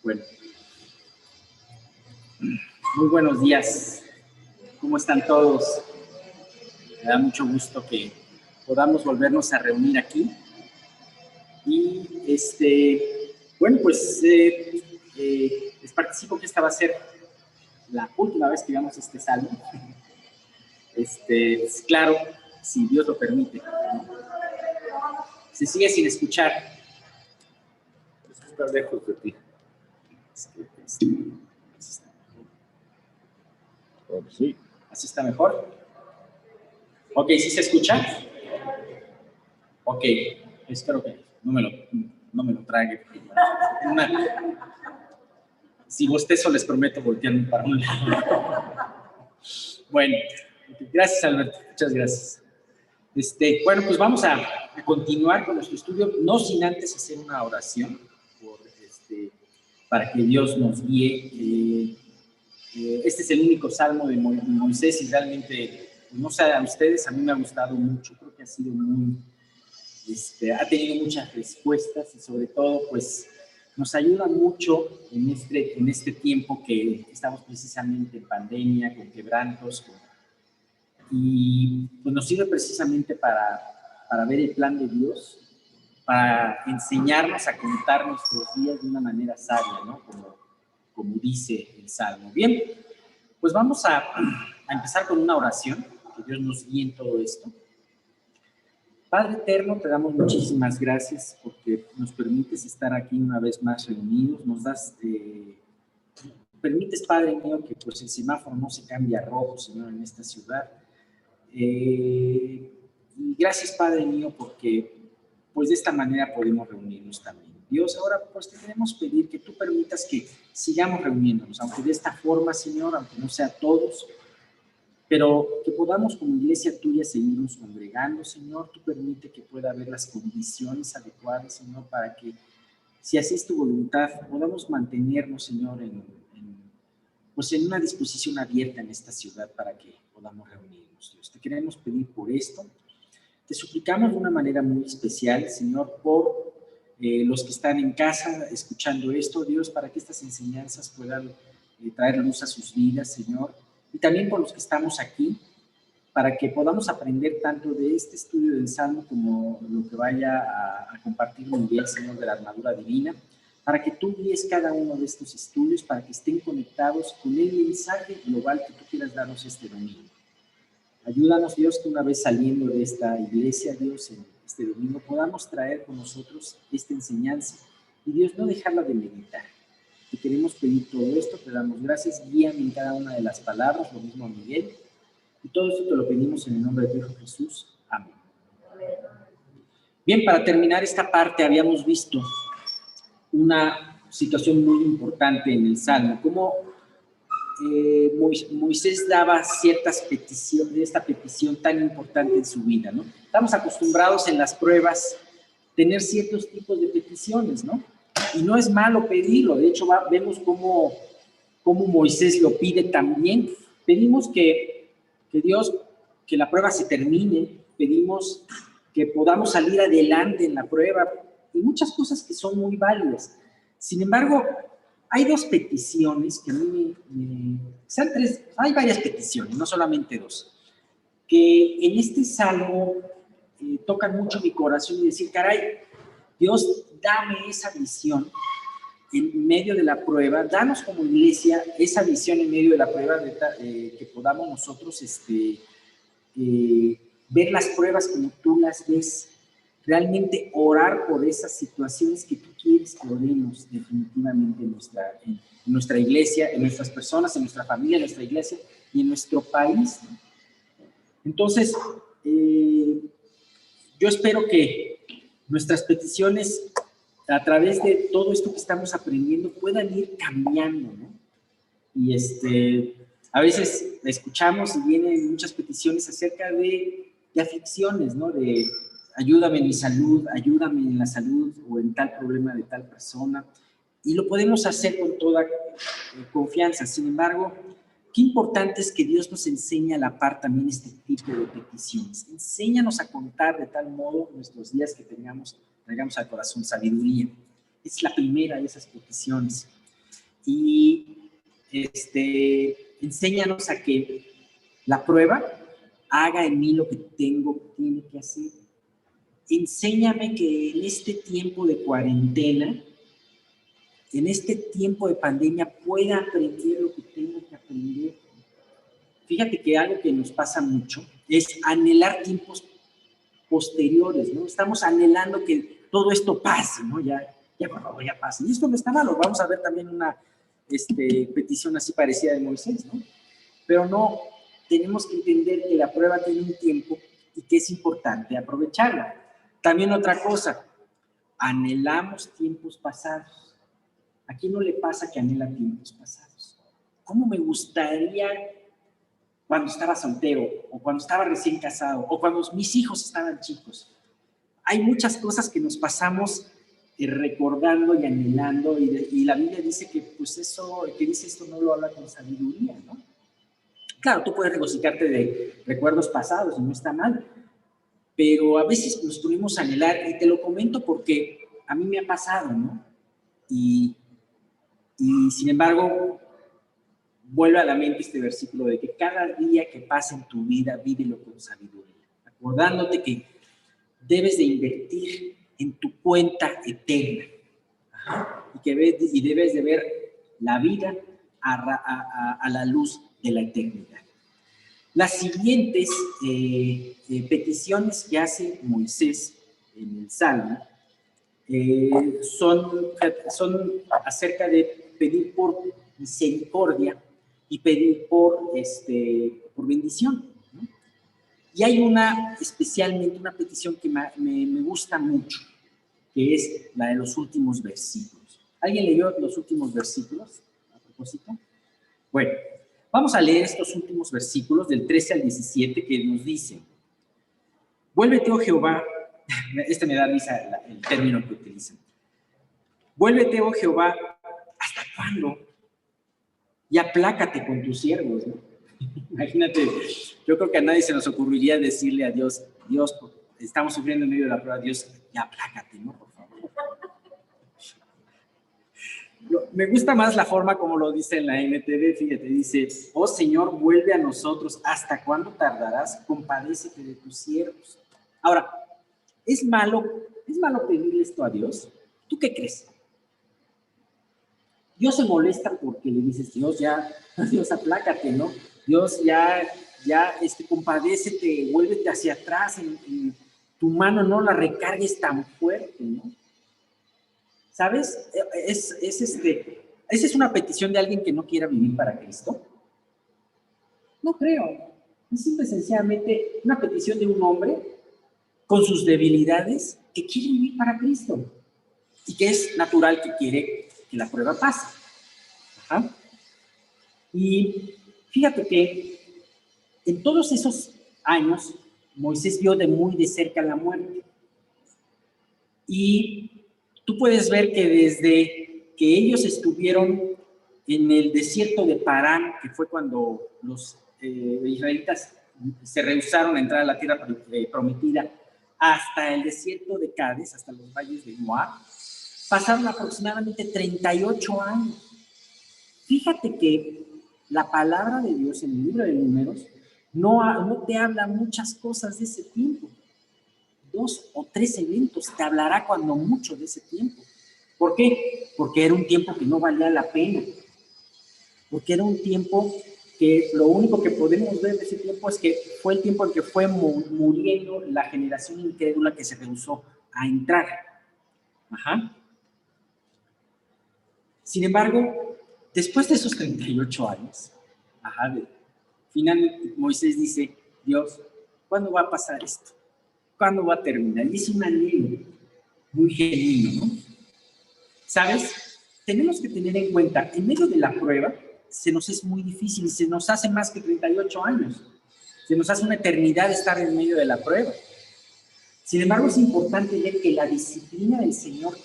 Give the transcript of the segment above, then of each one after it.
Bueno, muy buenos días. ¿Cómo están todos? Me da mucho gusto que podamos volvernos a reunir aquí. Y bueno, pues les participo que esta va a ser la última vez que veamos este salmo. Es claro, si Dios lo permite. Se sigue sin escuchar. Es que está lejos de ti. Sí. ¿Así está mejor? Ok, ¿sí se escucha? Ok, espero que no me lo trague. Si bostezo, les prometo voltearme para un lado. Bueno, gracias, Alberto. Muchas gracias. Bueno, pues vamos a continuar con nuestro estudio, no sin antes hacer una oración para que Dios nos guíe. Este es el único salmo de Moisés y realmente, no sé a ustedes, a mí me ha gustado mucho. Creo que ha sido muy, ha tenido muchas respuestas y sobre todo, pues, nos ayuda mucho en este tiempo que estamos precisamente en pandemia, con quebrantos, y pues nos sirve precisamente para ver el plan de Dios, para enseñarnos a contar nuestros días de una manera sabia, ¿no? Como dice el Salmo. Bien, pues vamos a empezar con una oración, que Dios nos guíe en todo esto. Padre eterno, te damos muchísimas gracias porque nos permites estar aquí una vez más reunidos, nos das, permites, Padre mío, que pues el semáforo no se cambie a rojo, Señor, en esta ciudad. Y gracias, Padre mío, porque pues de esta manera podemos reunirnos también. Dios, ahora pues te queremos pedir que tú permitas que sigamos reuniéndonos, aunque de esta forma, Señor, aunque no sea todos, pero que podamos como iglesia tuya seguirnos congregando, Señor. Tú permite que pueda haber las condiciones adecuadas, Señor, para que, si así es tu voluntad, podamos mantenernos, Señor, pues en una disposición abierta en esta ciudad para que podamos reunirnos, Dios. Te queremos pedir por esto. Te suplicamos de una manera muy especial, Señor, por los que están en casa escuchando esto, Dios, para que estas enseñanzas puedan traer luz a sus vidas, Señor. Y también por los que estamos aquí, para que podamos aprender tanto de este estudio del Salmo como lo que vaya a compartir Miguel, Señor, de la armadura divina, para que tú guíes cada uno de estos estudios, para que estén conectados con el mensaje global que tú quieras darnos este domingo. Ayúdanos, Dios, que una vez saliendo de esta iglesia, Dios, en este domingo, podamos traer con nosotros esta enseñanza y, Dios, no dejarla de meditar. Te queremos pedir todo esto, te damos gracias, guíame en cada una de las palabras, lo mismo a Miguel, y todo esto te lo pedimos en el nombre de tu Hijo Jesús. Amén. Bien, para terminar esta parte, habíamos visto una situación muy importante en el Salmo, cómo Moisés daba ciertas peticiones, esta petición tan importante en su vida, ¿no? Estamos acostumbrados en las pruebas tener ciertos tipos de peticiones, ¿no? Y no es malo pedirlo, de hecho vemos cómo Moisés lo pide también. Pedimos que Dios, que la prueba se termine, pedimos que podamos salir adelante en la prueba y muchas cosas que son muy válidas. Sin embargo, hay dos peticiones que a mí sean tres, hay varias peticiones, no solamente dos, que en este salmo tocan mucho mi corazón y decir, caray, Dios, dame esa visión en medio de la prueba, danos como iglesia esa visión en medio de la prueba, que podamos nosotros ver las pruebas como tú las ves, realmente orar por esas situaciones que tú quieres que oremos definitivamente en nuestra iglesia, en nuestras personas, en nuestra familia, en nuestra iglesia y en nuestro país. Entonces, yo espero que nuestras peticiones, a través de todo esto que estamos aprendiendo, puedan ir cambiando, ¿no? Y a veces escuchamos y vienen muchas peticiones acerca de aflicciones, ¿no? De ayúdame en mi salud, ayúdame en la salud o en tal problema de tal persona. Y lo podemos hacer con toda confianza. Sin embargo, qué importante es que Dios nos enseñe a la par también este tipo de peticiones. Enséñanos a contar de tal modo nuestros días que traigamos al corazón sabiduría. Es la primera de esas peticiones. y enséñanos a que la prueba haga en mí lo que tiene que hacer. Enséñame que en este tiempo de cuarentena, en este tiempo de pandemia, pueda aprender lo que tengo que aprender. Fíjate que algo que nos pasa mucho es anhelar tiempos posteriores, ¿no? Estamos anhelando que todo esto pase, ¿no? Ya por favor, ya pase. Y esto no está malo. Vamos a ver también una petición así parecida de Moisés, ¿no? Pero no, tenemos que entender que la prueba tiene un tiempo y que es importante aprovecharla. También otra cosa, anhelamos tiempos pasados. ¿A quién no le pasa que anhela tiempos pasados? ¿Cómo me gustaría cuando estaba soltero, o cuando estaba recién casado, o cuando mis hijos estaban chicos? Hay muchas cosas que nos pasamos recordando y anhelando, y la Biblia dice que pues eso, el que dice esto no lo habla con sabiduría, ¿no? Claro, tú puedes regocijarte de recuerdos pasados y no está mal, pero a veces nos tuvimos a anhelar, y te lo comento porque a mí me ha pasado, ¿no? Y sin embargo, vuelve a la mente este versículo de que cada día que pasa en tu vida, vívelo con sabiduría, acordándote que debes de invertir en tu cuenta eterna. Y debes de ver la vida a la luz de la eternidad. Las siguientes peticiones que hace Moisés en el Salmo son acerca de pedir por misericordia y pedir por bendición, ¿no? Y hay especialmente una petición que me gusta mucho, que es la de los últimos versículos. ¿Alguien leyó los últimos versículos a propósito? Bueno, vamos a leer estos últimos versículos del 13 al 17 que nos dicen: vuélvete, oh Jehová, me da risa el término que utilizan. Vuélvete, oh Jehová, ¿hasta cuándo? Y aplácate con tus siervos, ¿no? Imagínate, yo creo que a nadie se nos ocurriría decirle a Dios, Dios, estamos sufriendo en medio de la prueba, Dios, ya aplácate, ¿no? Por favor. Me gusta más la forma como lo dice en la NTV, fíjate, dice: oh Señor, vuelve a nosotros, ¿hasta cuándo tardarás? Compadécete de tus siervos. Ahora, ¿es malo pedirle esto a Dios? ¿Tú qué crees? Dios se molesta porque le dices: Dios, Dios, aplácate, ¿no? Dios, compadécete, vuélvete hacia atrás, en tu mano no la recargues tan fuerte, ¿no? ¿Sabes? ¿Esa es una petición de alguien que no quiera vivir para Cristo? No creo. Es simple y sencillamente una petición de un hombre con sus debilidades que quiere vivir para Cristo y que es natural que quiere que la prueba pase. Ajá. Y fíjate que en todos esos años Moisés vio muy de cerca la muerte. Y tú puedes ver que desde que ellos estuvieron en el desierto de Parán, que fue cuando los israelitas se rehusaron a entrar a la tierra prometida, hasta el desierto de Cádiz, hasta los valles de Moab, pasaron aproximadamente 38 años. Fíjate que la palabra de Dios en el libro de Números no te habla muchas cosas de ese tiempo. 2 o 3 eventos te hablará cuando mucho de ese tiempo. ¿Por qué? Porque era un tiempo que no valía la pena. Porque era un tiempo que lo único que podemos ver de ese tiempo es que fue el tiempo en que fue muriendo la generación incrédula que se rehusó a entrar. Ajá. Sin embargo, después de esos 38 años, finalmente Moisés dice: Dios, ¿cuándo va a pasar esto? ¿Cuándo va a terminar? Y es un anhelo muy genuino, ¿no? ¿Sabes? Tenemos que tener en cuenta, en medio de la prueba, se nos es muy difícil, se nos hace más que 38 años. Se nos hace una eternidad estar en medio de la prueba. Sin embargo, es importante ver que la disciplina del Señor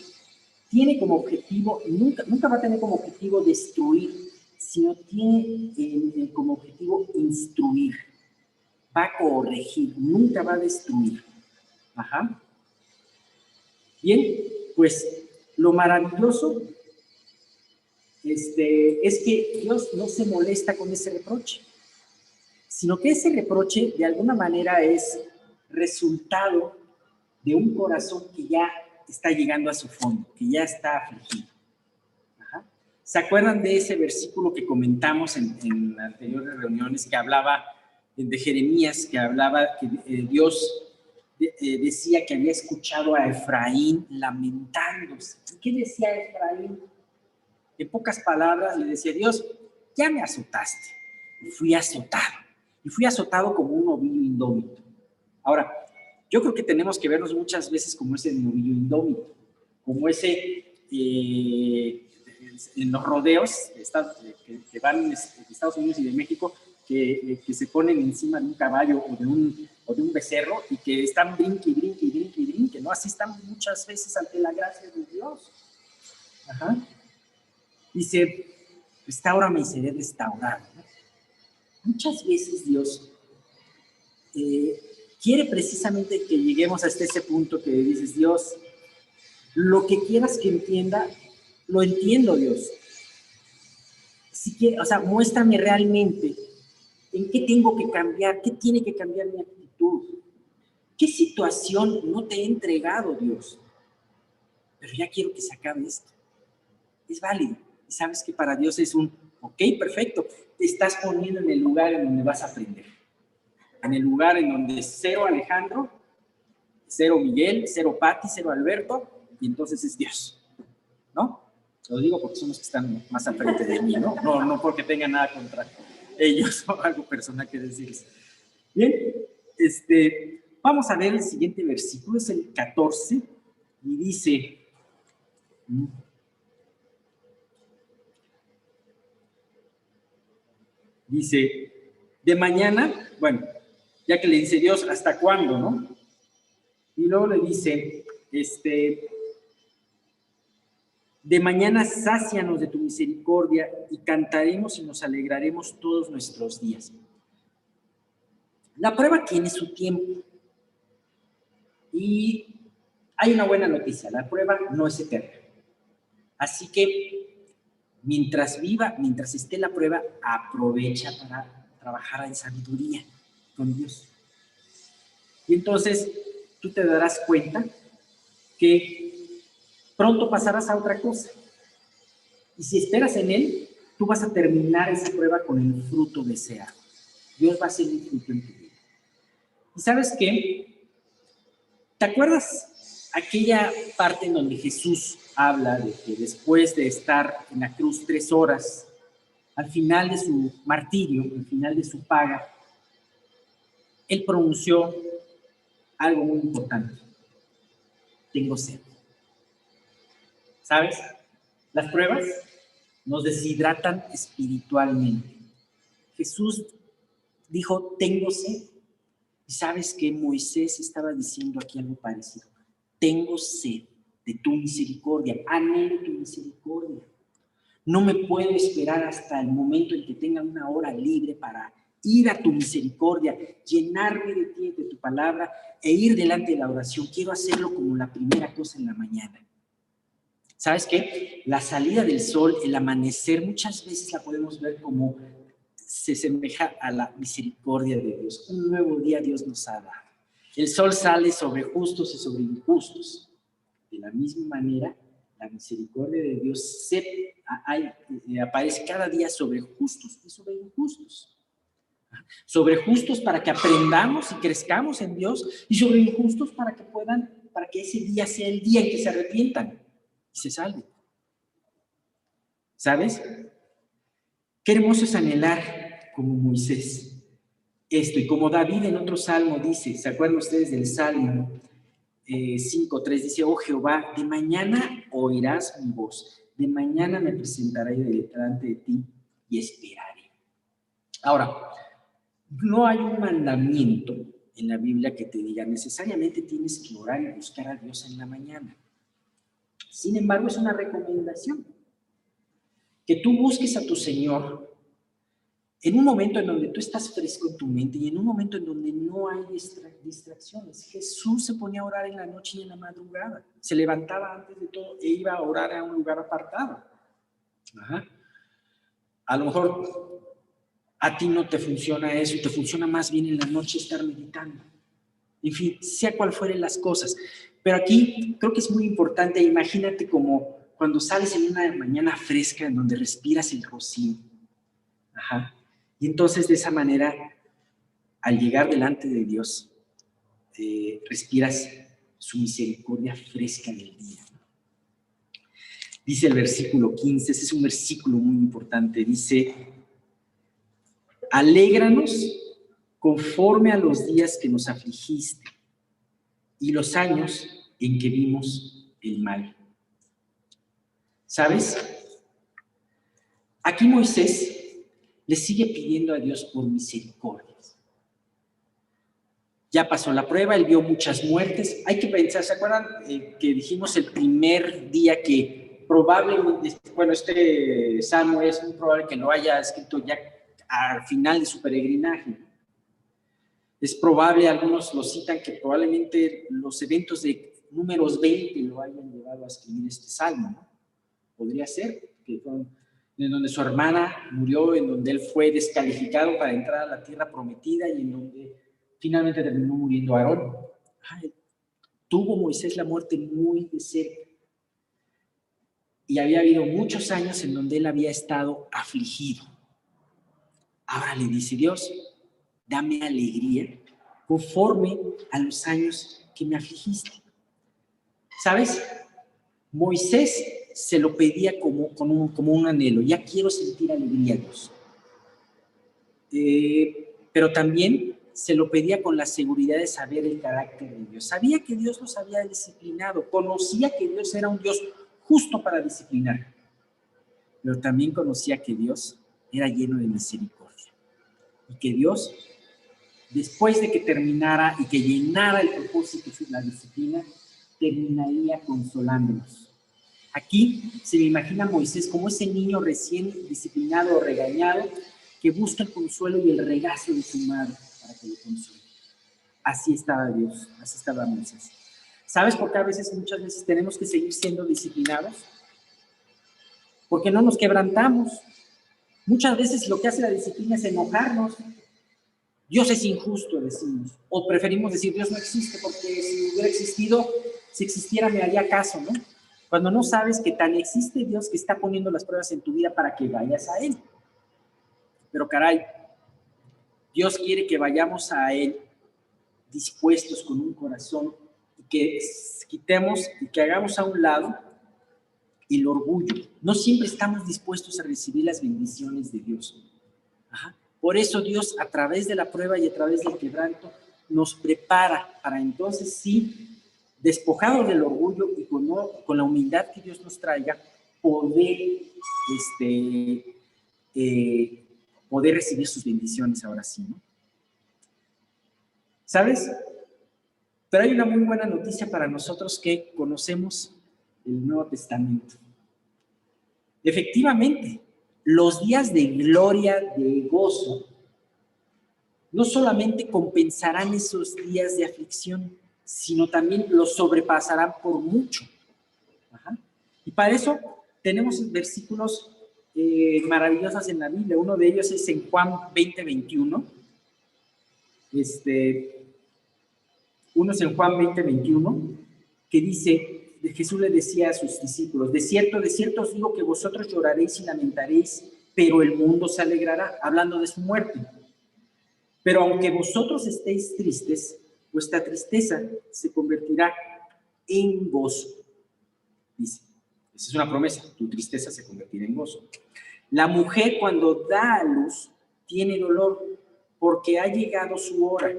tiene como objetivo, nunca va a tener como objetivo destruir, sino tiene como objetivo instruir. Va a corregir, nunca va a destruir. Ajá. Bien, pues lo maravilloso es que Dios no se molesta con ese reproche, sino que ese reproche de alguna manera es resultado de un corazón que ya está llegando a su fondo, que ya está afligido. Ajá. ¿Se acuerdan de ese versículo que comentamos en anteriores reuniones que hablaba de Jeremías, que hablaba que Dios decía que había escuchado a Efraín lamentándose? ¿Qué decía Efraín? En pocas palabras le decía: Dios, ya me azotaste, y fui azotado como un novillo indómito. Ahora, yo creo que tenemos que vernos muchas veces como ese novillo indómito, como ese en los rodeos que van de Estados Unidos y de México, que se ponen encima de un caballo o de un becerro y que están brinque, ¿no? Así estamos muchas veces ante la gracia de Dios. Ajá. Dice: restáurame y seré restaurado, ¿no? Muchas veces Dios quiere precisamente que lleguemos hasta ese punto que dices: Dios, lo que quieras que entienda, lo entiendo, Dios. Si quieres, o sea, muéstrame realmente en qué tengo que cambiar, qué tiene que cambiar mi actitud, qué situación no te he entregado, Dios, pero ya quiero que se acabe esto. Es válido. Y sabes que para Dios es un: ok, perfecto, te estás poniendo en el lugar en donde vas a aprender. En el lugar en donde cero Alejandro, cero Miguel, cero Pati, cero Alberto, y entonces es Dios, ¿no? Lo digo porque son los que están más al frente de mí, ¿no? No porque tenga nada contra ellos o algo personal que decirles. Bien, vamos a ver el siguiente versículo, es el 14, y dice, de mañana, bueno, ya que le dice Dios, ¿hasta cuándo, no? Y luego le dice, de mañana sácianos de tu misericordia y cantaremos y nos alegraremos todos nuestros días. La prueba tiene su tiempo y hay una buena noticia: la prueba no es eterna. Así que mientras esté la prueba, aprovecha para trabajar en sabiduría con Dios. Y entonces tú te darás cuenta que pronto pasarás a otra cosa. Y si esperas en Él, tú vas a terminar esa prueba con el fruto deseado. Dios va a hacer un fruto en tu vida. ¿Y sabes qué? ¿Te acuerdas aquella parte en donde Jesús habla de que después de estar en la cruz 3 horas, al final de su martirio, al final de su paga, Él pronunció algo muy importante: tengo sed. ¿Sabes? Las pruebas nos deshidratan espiritualmente. Jesús dijo: tengo sed. Y sabes que Moisés estaba diciendo aquí algo parecido: tengo sed de tu misericordia, anhelo tu misericordia. No me puedo esperar hasta el momento en que tenga una hora libre para ir a tu misericordia, llenarme de ti, de tu palabra, e ir delante de la oración. Quiero hacerlo como la primera cosa en la mañana. ¿Sabes qué? La salida del sol, el amanecer, muchas veces la podemos ver como se asemeja a la misericordia de Dios. Un nuevo día Dios nos ha dado. El sol sale sobre justos y sobre injustos. De la misma manera, la misericordia de Dios aparece cada día sobre justos y sobre injustos. Sobre justos para que aprendamos y crezcamos en Dios, y sobre injustos para que ese día sea el día en que se arrepientan y se salven. ¿Sabes? Qué hermoso es anhelar como Moisés esto, y como David en otro salmo dice, ¿se acuerdan ustedes del Salmo 5:3? Dice: oh Jehová, de mañana oirás mi voz, de mañana me presentaré delante de ti y esperaré. Ahora, no hay un mandamiento en la Biblia que te diga necesariamente tienes que orar y buscar a Dios en la mañana. Sin embargo, es una recomendación que tú busques a tu Señor en un momento en donde tú estás fresco en tu mente y en un momento en donde no hay distracciones. Jesús se ponía a orar en la noche y en la madrugada. Se levantaba antes de todo e iba a orar a un lugar apartado. Ajá. A lo mejor a ti no te funciona eso, te funciona más bien en la noche estar meditando. En fin, sea cual fueren las cosas. Pero aquí creo que es muy importante, imagínate como cuando sales en una mañana fresca en donde respiras el rocío. Ajá. Y entonces de esa manera, al llegar delante de Dios, respiras su misericordia fresca del día. Dice el versículo 15, ese es un versículo muy importante, dice: alégranos conforme a los días que nos afligiste y los años en que vimos el mal. ¿Sabes? Aquí Moisés le sigue pidiendo a Dios por misericordias. Ya pasó la prueba, él vio muchas muertes. Hay que pensar, ¿se acuerdan que dijimos el primer día que probablemente, bueno, este Salmo es muy probable que lo haya escrito ya al final de su peregrinaje? Es probable, algunos lo citan, que probablemente los eventos de Números 20 lo hayan llevado a escribir este Salmo, ¿no? Podría ser, que fue en donde su hermana murió, en donde él fue descalificado para entrar a la tierra prometida y en donde finalmente terminó muriendo Aarón. Tuvo Moisés la muerte muy de cerca. Y había habido muchos años en donde él había estado afligido. Ahora le dice Dios: dame alegría conforme a los años que me afligiste. ¿Sabes? Moisés se lo pedía como un anhelo. Ya quiero sentir alegría, Dios. Pero también se lo pedía con la seguridad de saber el carácter de Dios. Sabía que Dios los había disciplinado, conocía que Dios era un Dios justo para disciplinar, pero también conocía que Dios era lleno de misericordia y que Dios, después de que terminara y que llenara el propósito de la disciplina, terminaría consolándonos. Aquí se me imagina a Moisés como ese niño recién disciplinado o regañado que busca el consuelo y el regazo de su madre para que lo consuele. Así estaba Dios, así estaba Moisés. ¿Sabes por qué muchas veces tenemos que seguir siendo disciplinados? Porque no nos quebrantamos. Muchas veces lo que hace la disciplina es enojarnos. Dios es injusto, decimos. O preferimos decir, Dios no existe, porque si hubiera existido, si existiera me haría caso, ¿no? Cuando no sabes que tan existe Dios que está poniendo las pruebas en tu vida para que vayas a Él. Pero caray, Dios quiere que vayamos a Él dispuestos con un corazón y que quitemos y que hagamos a un lado el orgullo. No siempre estamos dispuestos a recibir las bendiciones de Dios. Ajá. Por eso Dios, a través de la prueba y a través del quebranto, nos prepara para entonces sí, despojados del orgullo y con la humildad que Dios nos traiga, poder recibir sus bendiciones ahora sí, ¿no? ¿Sabes? Pero hay una muy buena noticia para nosotros que conocemos el Nuevo Testamento. Efectivamente, los días de gloria, de gozo, no solamente compensarán esos días de aflicción, sino también los sobrepasarán por mucho. Ajá. Y para eso tenemos versículos maravillosos en la Biblia. Uno de ellos es en Juan 20:21. Uno es en Juan 20:21, que dice, Jesús le decía a sus discípulos: de cierto os digo que vosotros lloraréis y lamentaréis, pero el mundo se alegrará, hablando de su muerte. Pero aunque vosotros estéis tristes, vuestra tristeza se convertirá en gozo. Dice, esa es una promesa, tu tristeza se convertirá en gozo. La mujer cuando da a luz tiene dolor porque ha llegado su hora,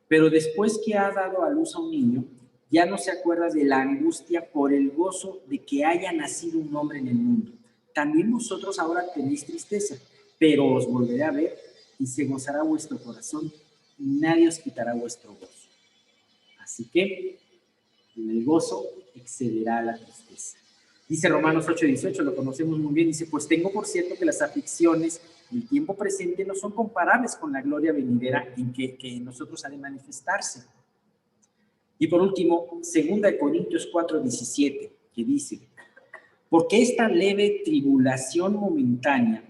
pero después que ha dado a luz a un niño, ya no se acuerda de la angustia por el gozo de que haya nacido un hombre en el mundo. También vosotros ahora tenéis tristeza, pero os volveré a ver y se gozará vuestro corazón y nadie os quitará vuestro gozo. Así que el gozo excederá la tristeza. Dice Romanos 8:18, lo conocemos muy bien, dice, pues tengo por cierto que las aflicciones del tiempo presente no son comparables con la gloria venidera en que en nosotros ha de manifestarse. Y por último, 2 Corintios 4:17, que dice, porque esta leve tribulación momentánea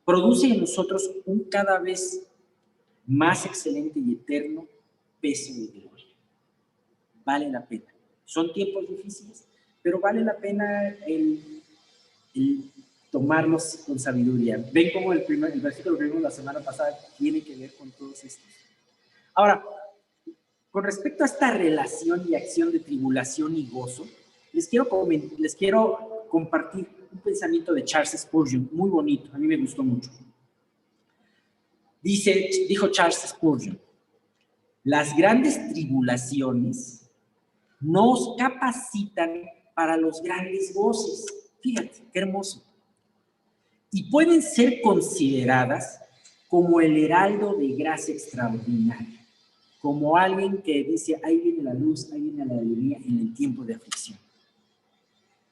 produce en nosotros un cada vez más excelente y eterno peso de gloria. Vale la pena. Son tiempos difíciles, pero vale la pena el tomarlos con sabiduría. Ven cómo el versículo que vimos la semana pasada tiene que ver con todos estos. Ahora, con respecto a esta relación y acción de tribulación y gozo, les quiero compartir un pensamiento de Charles Spurgeon, muy bonito, a mí me gustó mucho. Dijo Charles Spurgeon, las grandes tribulaciones nos capacitan para los grandes goces. Fíjate, qué hermoso. Y pueden ser consideradas como el heraldo de gracia extraordinaria, como alguien que dice, ahí viene la luz, ahí viene la alegría en el tiempo de aflicción.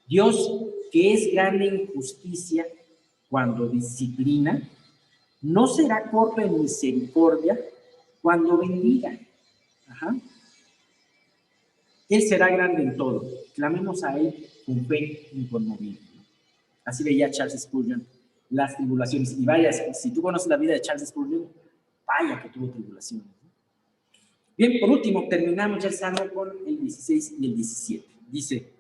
Dios, que es grande en justicia cuando disciplina, no será corto en misericordia cuando bendiga. Él será grande en todo. Clamemos a Él con fe inconmovible. Así veía Charles Spurgeon las tribulaciones. Y varias, si tú conoces la vida de Charles Spurgeon, vaya que tuvo tribulaciones. Bien, por último, terminamos ya el salmo con el 16 y el 17. Dice,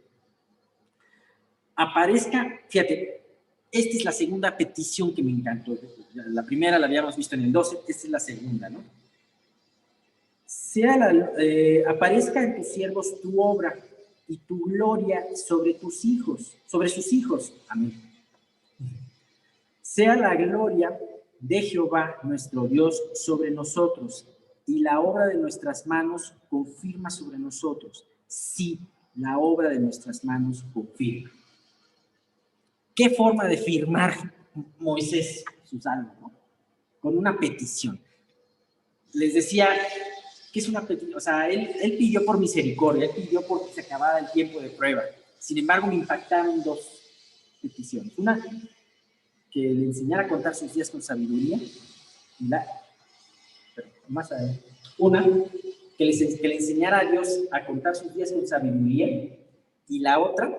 aparezca, fíjate, esta es la segunda petición que me encantó. La primera la habíamos visto en el 12, esta es la segunda, ¿no? Aparezca en tus siervos tu obra y tu gloria sobre tus hijos, sobre sus hijos. Amén. Sea la gloria de Jehová nuestro Dios sobre nosotros y la obra de nuestras manos confirma sobre nosotros. Sí, la obra de nuestras manos confirma. ¿Qué forma de firmar Moisés su salmo, ¿no? Con una petición. Les decía que es una petición, o sea, él pidió por misericordia, él pidió porque se acabara el tiempo de prueba. Sin embargo, me impactaron dos peticiones. Una, que le enseñara a contar sus días con sabiduría, y una, que le enseñara a Dios a contar sus días con sabiduría, y la otra,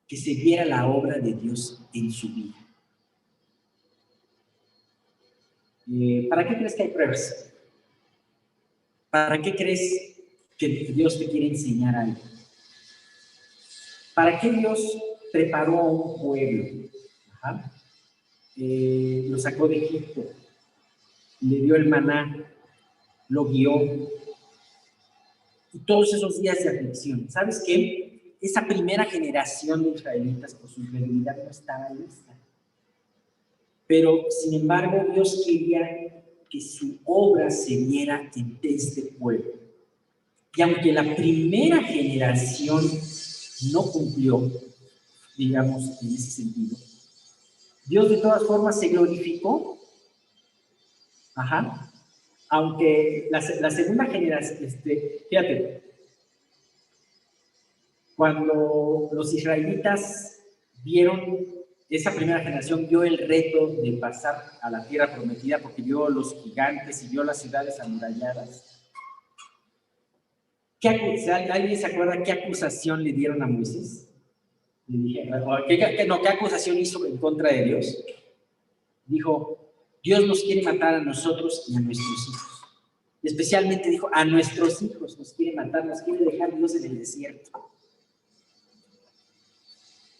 que se viera la obra de Dios en su vida. ¿Para qué crees que hay pruebas? ¿Para qué crees que Dios te quiere enseñar algo? ¿Para qué Dios preparó a un pueblo? Lo sacó de Egipto, le dio el maná, lo guió, y todos esos días de aflicción. ¿Sabes qué? Esa primera generación de israelitas, por su incredulidad, no estaba lista. Pero, sin embargo, Dios quería que su obra se viera en este pueblo. Y aunque la primera generación no cumplió, digamos, en ese sentido, Dios de todas formas se glorificó. Aunque la segunda generación, fíjate, cuando los israelitas vieron, esa primera generación vio el reto de pasar a la tierra prometida porque vio los gigantes y vio las ciudades amuralladas. ¿Alguien se acuerda qué acusación le dieron a Moisés? Le dije, ¿qué acusación hizo en contra de Dios? Dijo, Dios nos quiere matar a nosotros y a nuestros hijos. Especialmente dijo, a nuestros hijos nos quiere matar, nos quiere dejar Dios en el desierto.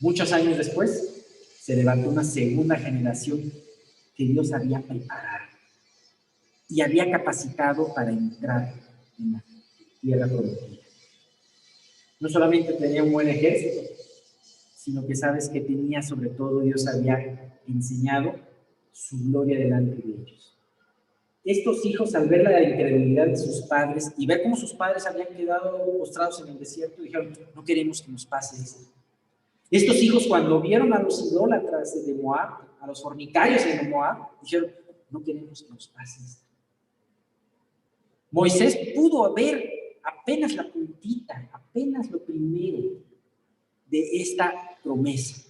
Muchos años después, se levantó una segunda generación que Dios había preparado y había capacitado para entrar en la tierra prometida. No solamente tenía un buen ejército, sino que sabes que tenía, sobre todo, Dios había enseñado su gloria delante de ellos. Estos hijos, al ver la incredulidad de sus padres y ver cómo sus padres habían quedado postrados en el desierto, dijeron, no queremos que nos pase esto. Estos hijos, cuando vieron a los idólatras de Moab, a los fornicarios de Moab, dijeron, no queremos que nos pase esto. Moisés pudo ver apenas la puntita, apenas lo primero de esta promesa.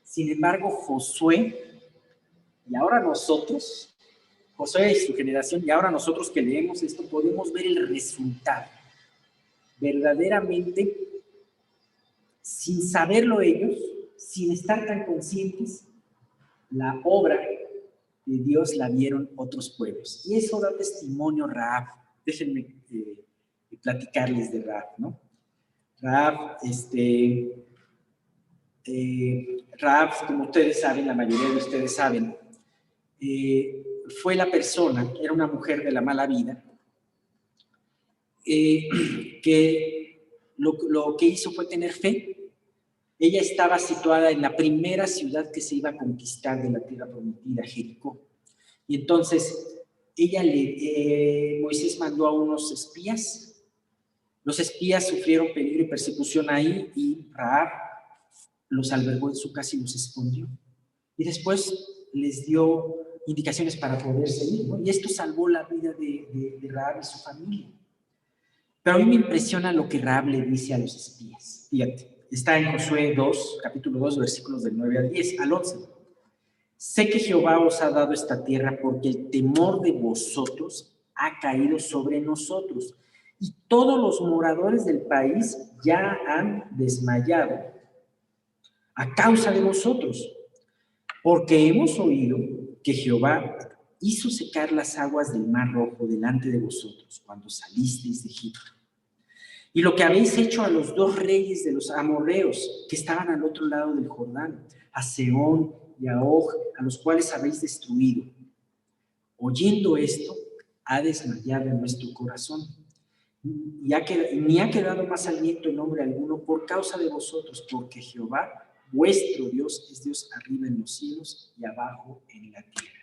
Sin embargo, Josué, y ahora nosotros, Josué y su generación, y ahora nosotros que leemos esto, podemos ver el resultado. Verdaderamente, sin saberlo ellos, sin estar tan conscientes, la obra de Dios la vieron otros pueblos. Y eso da testimonio Rahab. Déjenme platicarles de Rahab, ¿no? Rahab, Rahab, como ustedes saben, la mayoría de ustedes saben, fue la persona, era una mujer de la mala vida, que lo que hizo fue tener fe. Ella estaba situada en la primera ciudad que se iba a conquistar de la tierra prometida, Jericó. Y entonces Moisés mandó a unos espías. Los espías sufrieron peligro y persecución ahí y Rahab los albergó en su casa y los escondió. Y después les dio indicaciones para poder seguir, ¿no? Y esto salvó la vida de Rahab y su familia. Pero a mí me impresiona lo que Rahab le dice a los espías. Fíjate. Está en Josué 2, capítulo 2, versículos del 9 al 11. Sé que Jehová os ha dado esta tierra porque el temor de vosotros ha caído sobre nosotros y todos los moradores del país ya han desmayado a causa de vosotros, porque hemos oído que Jehová hizo secar las aguas del Mar Rojo delante de vosotros cuando salisteis de Egipto. Y lo que habéis hecho a los 2 reyes de los amorreos que estaban al otro lado del Jordán, a Sehón y a Og, a los cuales habéis destruido. Oyendo esto, ha desmayado en nuestro corazón. Ni ha quedado más aliento en hombre alguno por causa de vosotros, porque Jehová, vuestro Dios, es Dios arriba en los cielos y abajo en la tierra.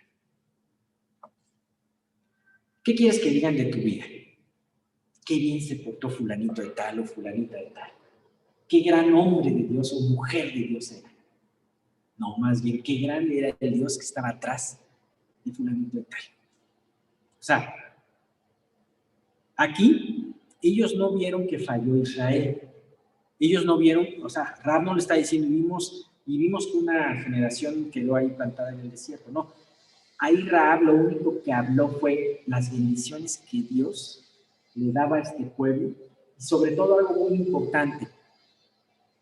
¿Qué quieres que digan de tu vida? Qué bien se portó fulanito de tal o fulanita de tal. Qué gran hombre de Dios o mujer de Dios era. No, más bien, qué grande era el Dios que estaba atrás de fulanito de tal. O sea, aquí ellos no vieron que falló Israel. Ellos no vieron, o sea, Rahab no le está diciendo, vimos que una generación quedó ahí plantada en el desierto. No, ahí Rahab lo único que habló fue las bendiciones que Dios le daba a este pueblo y sobre todo algo muy importante,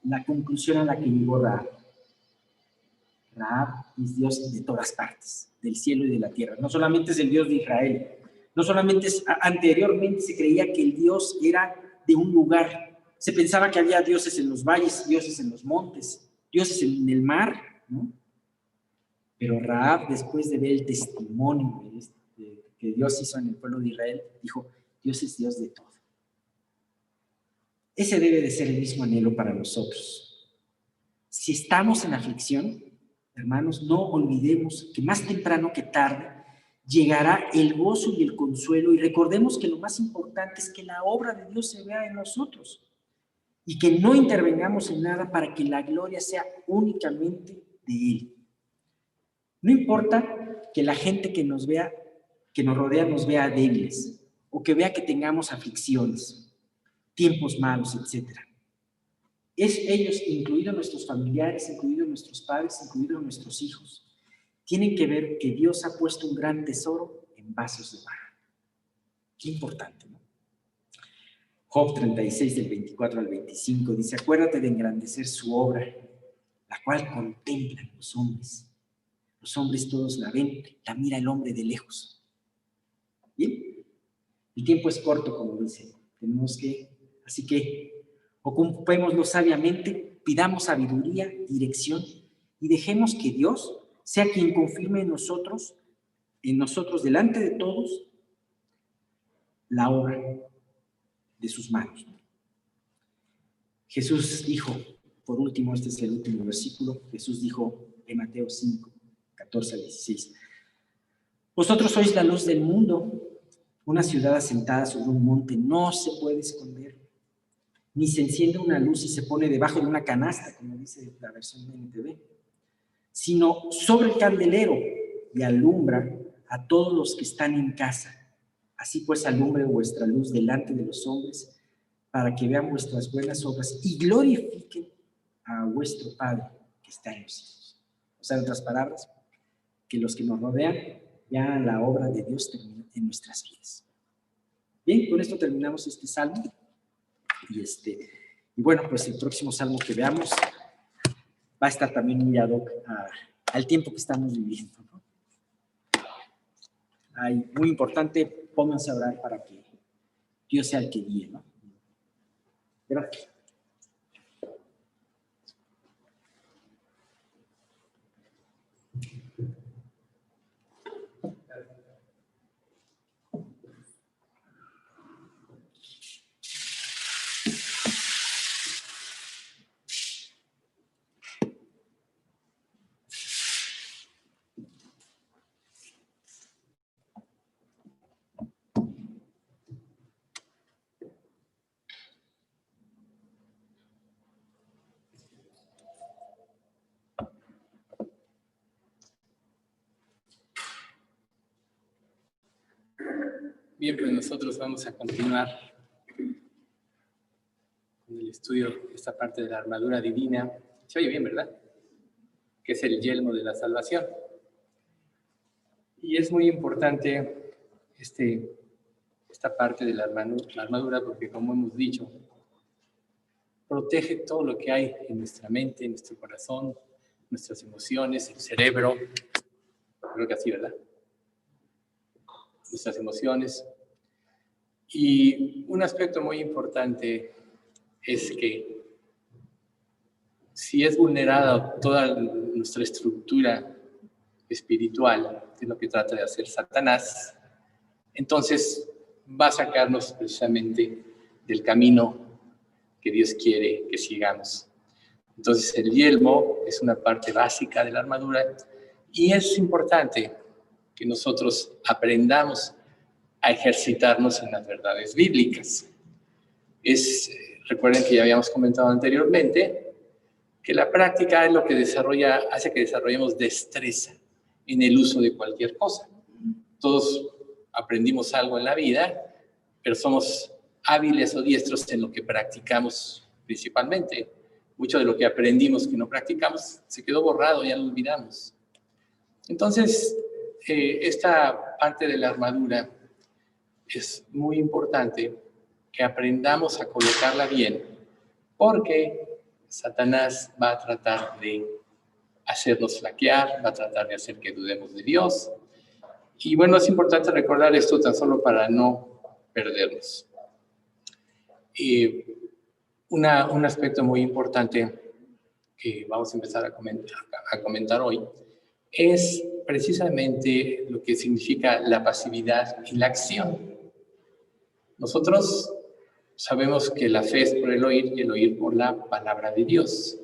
la conclusión a la que llegó Rahab. Rahab es Dios de todas partes, del cielo y de la tierra. No solamente es el Dios de Israel, no solamente anteriormente se creía que el Dios era de un lugar. Se pensaba que había dioses en los valles, dioses en los montes, dioses en el mar, ¿no? Pero Rahab, después de ver el testimonio que Dios hizo en el pueblo de Israel, dijo, Dios es Dios de todo. Ese debe de ser el mismo anhelo para nosotros. Si estamos en aflicción, hermanos, no olvidemos que más temprano que tarde llegará el gozo y el consuelo, y recordemos que lo más importante es que la obra de Dios se vea en nosotros y que no intervengamos en nada para que la gloria sea únicamente de Él. No importa que la gente que nos vea, que nos rodea, nos vea débiles o que vea que tengamos aflicciones, tiempos malos, etc. Es ellos, incluidos nuestros familiares, incluidos nuestros padres, incluidos nuestros hijos, tienen que ver que Dios ha puesto un gran tesoro en vasos de barro. Qué importante, ¿no? Job 36, del 24 al 25, dice, acuérdate de engrandecer su obra, la cual contemplan los hombres. Los hombres todos la ven, la mira el hombre de lejos. Bien, el tiempo es corto, como dice. Así que ocupémoslo sabiamente, pidamos sabiduría, dirección y dejemos que Dios sea quien confirme en nosotros, delante de todos, la obra de sus manos. Jesús dijo, por último, este es el último versículo, Jesús dijo en Mateo 5, 14 al 16, vosotros sois la luz del mundo, una ciudad asentada sobre un monte no se puede esconder, ni se enciende una luz y se pone debajo de una canasta, como dice la versión de NTV, sino sobre el candelero y alumbra a todos los que están en casa. Así pues alumbre vuestra luz delante de los hombres, para que vean vuestras buenas obras y glorifiquen a vuestro Padre que está en los cielos. O sea, en otras palabras, que los que nos rodean vean la obra de Dios en nuestras vidas. Bien, con esto terminamos este salmo Y bueno, pues el próximo salmo que veamos va a estar también muy ad hoc al tiempo que estamos viviendo, ¿no? Muy importante, pónganse a orar para que Dios sea el que guíe, ¿no? Gracias. Bien, pues nosotros vamos a continuar con el estudio de esta parte de la armadura divina. Se oye bien, ¿verdad? Que es el yelmo de la salvación. Y es muy importante esta parte de la armadura porque, como hemos dicho, protege todo lo que hay en nuestra mente, en nuestro corazón, nuestras emociones, el cerebro. Creo que así, ¿verdad? Nuestras emociones. Y un aspecto muy importante es que si es vulnerada toda nuestra estructura espiritual, que es lo que trata de hacer Satanás, entonces va a sacarnos precisamente del camino que Dios quiere que sigamos. Entonces el yelmo es una parte básica de la armadura y es importante que nosotros aprendamos a ejercitarnos en las verdades bíblicas. Recuerden que ya habíamos comentado anteriormente que la práctica es lo que hace que desarrollemos destreza en el uso de cualquier cosa. Todos aprendimos algo en la vida, pero somos hábiles o diestros en lo que practicamos principalmente. Mucho de lo que aprendimos que no practicamos se quedó borrado, ya lo olvidamos. Entonces, esta parte de la armadura es muy importante que aprendamos a colocarla bien, porque Satanás va a tratar de hacernos flaquear, va a tratar de hacer que dudemos de Dios. Y bueno, es importante recordar esto tan solo para no perdernos. Un aspecto muy importante que vamos a empezar a comentar hoy es precisamente lo que significa la pasividad y la acción. Nosotros sabemos que la fe es por el oír y el oír por la palabra de Dios.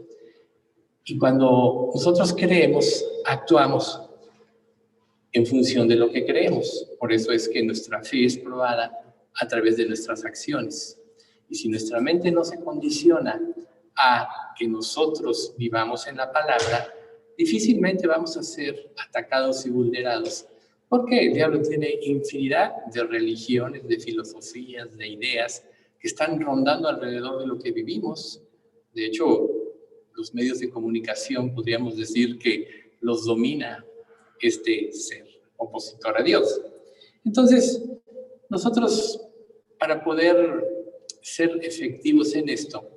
Y cuando nosotros creemos, actuamos en función de lo que creemos. Por eso es que nuestra fe es probada a través de nuestras acciones. Y si nuestra mente no se condiciona a que nosotros vivamos en la palabra, difícilmente vamos a ser atacados y vulnerados. Porque el diablo tiene infinidad de religiones, de filosofías, de ideas que están rondando alrededor de lo que vivimos. De hecho, los medios de comunicación podríamos decir que los domina este ser opositor a Dios. Entonces, nosotros, para poder ser efectivos en esto,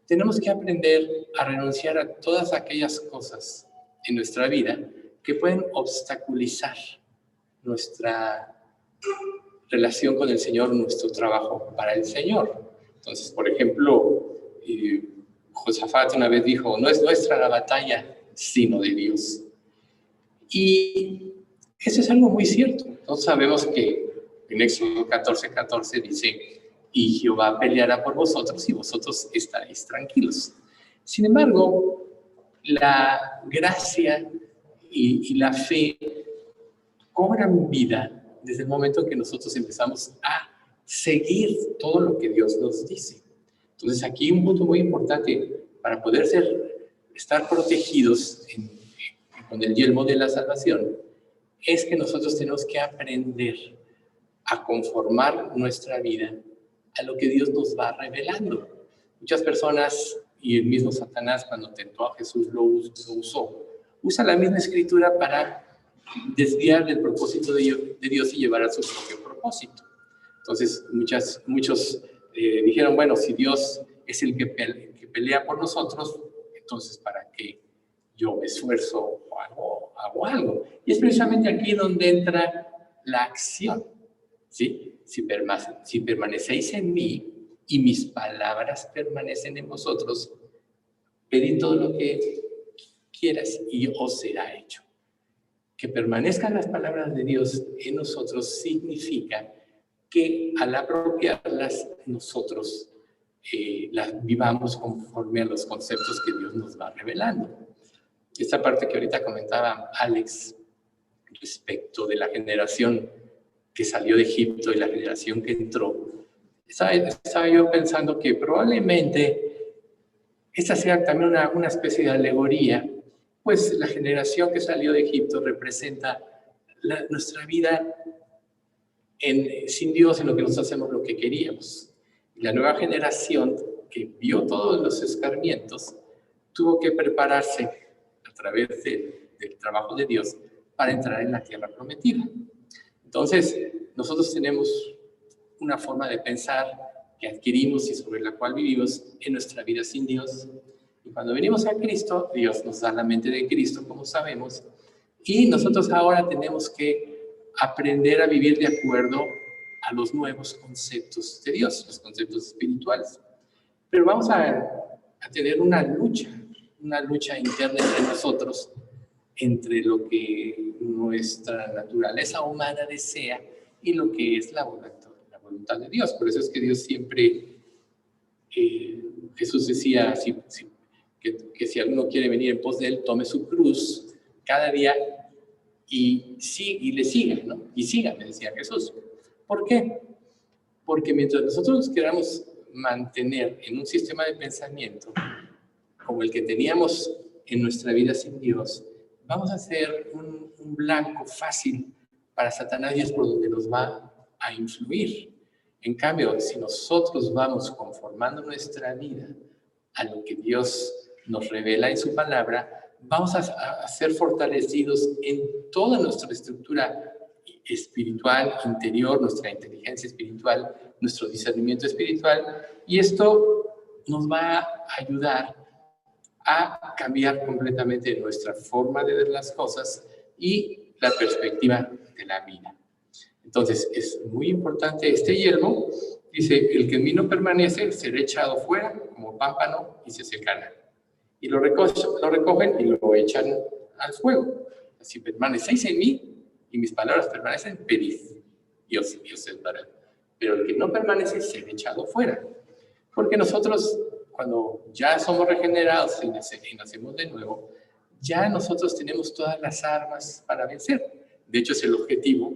tenemos que aprender a renunciar a todas aquellas cosas en nuestra vida que pueden obstaculizar nuestra relación con el Señor, nuestro trabajo para el Señor. Entonces, por ejemplo, Josafat una vez dijo, no es nuestra la batalla, sino de Dios. Y eso es algo muy cierto. Todos sabemos que en Éxodo 14:14 dice, y Jehová peleará por vosotros y vosotros estaréis tranquilos. Sin embargo, la gracia y la fe cobran vida desde el momento que nosotros empezamos a seguir todo lo que Dios nos dice. Entonces, aquí un punto muy importante para poder estar protegidos con el yelmo de la salvación es que nosotros tenemos que aprender a conformar nuestra vida a lo que Dios nos va revelando. Muchas personas, y el mismo Satanás cuando tentó a Jesús lo usa la misma escritura para desviar del propósito de Dios y llevar a su propio propósito. Entonces, muchos dijeron, bueno, si Dios es el que pelea por nosotros, entonces ¿para qué yo me esfuerzo o hago algo? Y es precisamente aquí donde entra la acción, ¿sí? Si permanecéis en mí y mis palabras permanecen en vosotros, pedid todo lo que quieras y os será hecho. Que permanezcan las palabras de Dios en nosotros significa que al apropiarlas nosotros las vivamos conforme a los conceptos que Dios nos va revelando. Esta parte que ahorita comentaba Alex respecto de la generación que salió de Egipto y la generación que entró, estaba yo pensando que probablemente esta sea también una especie de alegoría, pues la generación que salió de Egipto representa nuestra vida sin Dios, en lo que nos hacemos lo que queríamos. Y la nueva generación que vio todos los escarmientos tuvo que prepararse a través del trabajo de Dios para entrar en la tierra prometida. Entonces, nosotros tenemos una forma de pensar que adquirimos y sobre la cual vivimos en nuestra vida sin Dios. Y cuando venimos a Cristo, Dios nos da la mente de Cristo, como sabemos, y nosotros ahora tenemos que aprender a vivir de acuerdo a los nuevos conceptos de Dios, los conceptos espirituales. Pero vamos a tener una lucha interna entre nosotros, entre lo que nuestra naturaleza humana desea y lo que es la voluntad de Dios. Por eso es que Dios siempre, Jesús decía que si alguno quiere venir en pos de él, tome su cruz cada día y le siga, ¿no? Y sígame, decía Jesús. ¿Por qué? Porque mientras nosotros nos queramos mantener en un sistema de pensamiento como el que teníamos en nuestra vida sin Dios, vamos a ser un blanco fácil para Satanás y es por donde nos va a influir. En cambio, si nosotros vamos conformando nuestra vida a lo que Dios nos revela en su palabra, vamos a ser fortalecidos en toda nuestra estructura espiritual, interior, nuestra inteligencia espiritual, nuestro discernimiento espiritual, y esto nos va a ayudar a cambiar completamente nuestra forma de ver las cosas y la perspectiva de la vida. Entonces, es muy importante este yelmo. Dice, el que en mí no permanece será echado fuera como pámpano y se secará. Y lo recogen y lo echan al fuego. Si permanecéis en mí y mis palabras permanecen, pedid y os daré. Pero el que no permanece será echado fuera. Porque nosotros, cuando ya somos regenerados y nacemos de nuevo, ya nosotros tenemos todas las armas para vencer. De hecho, es el objetivo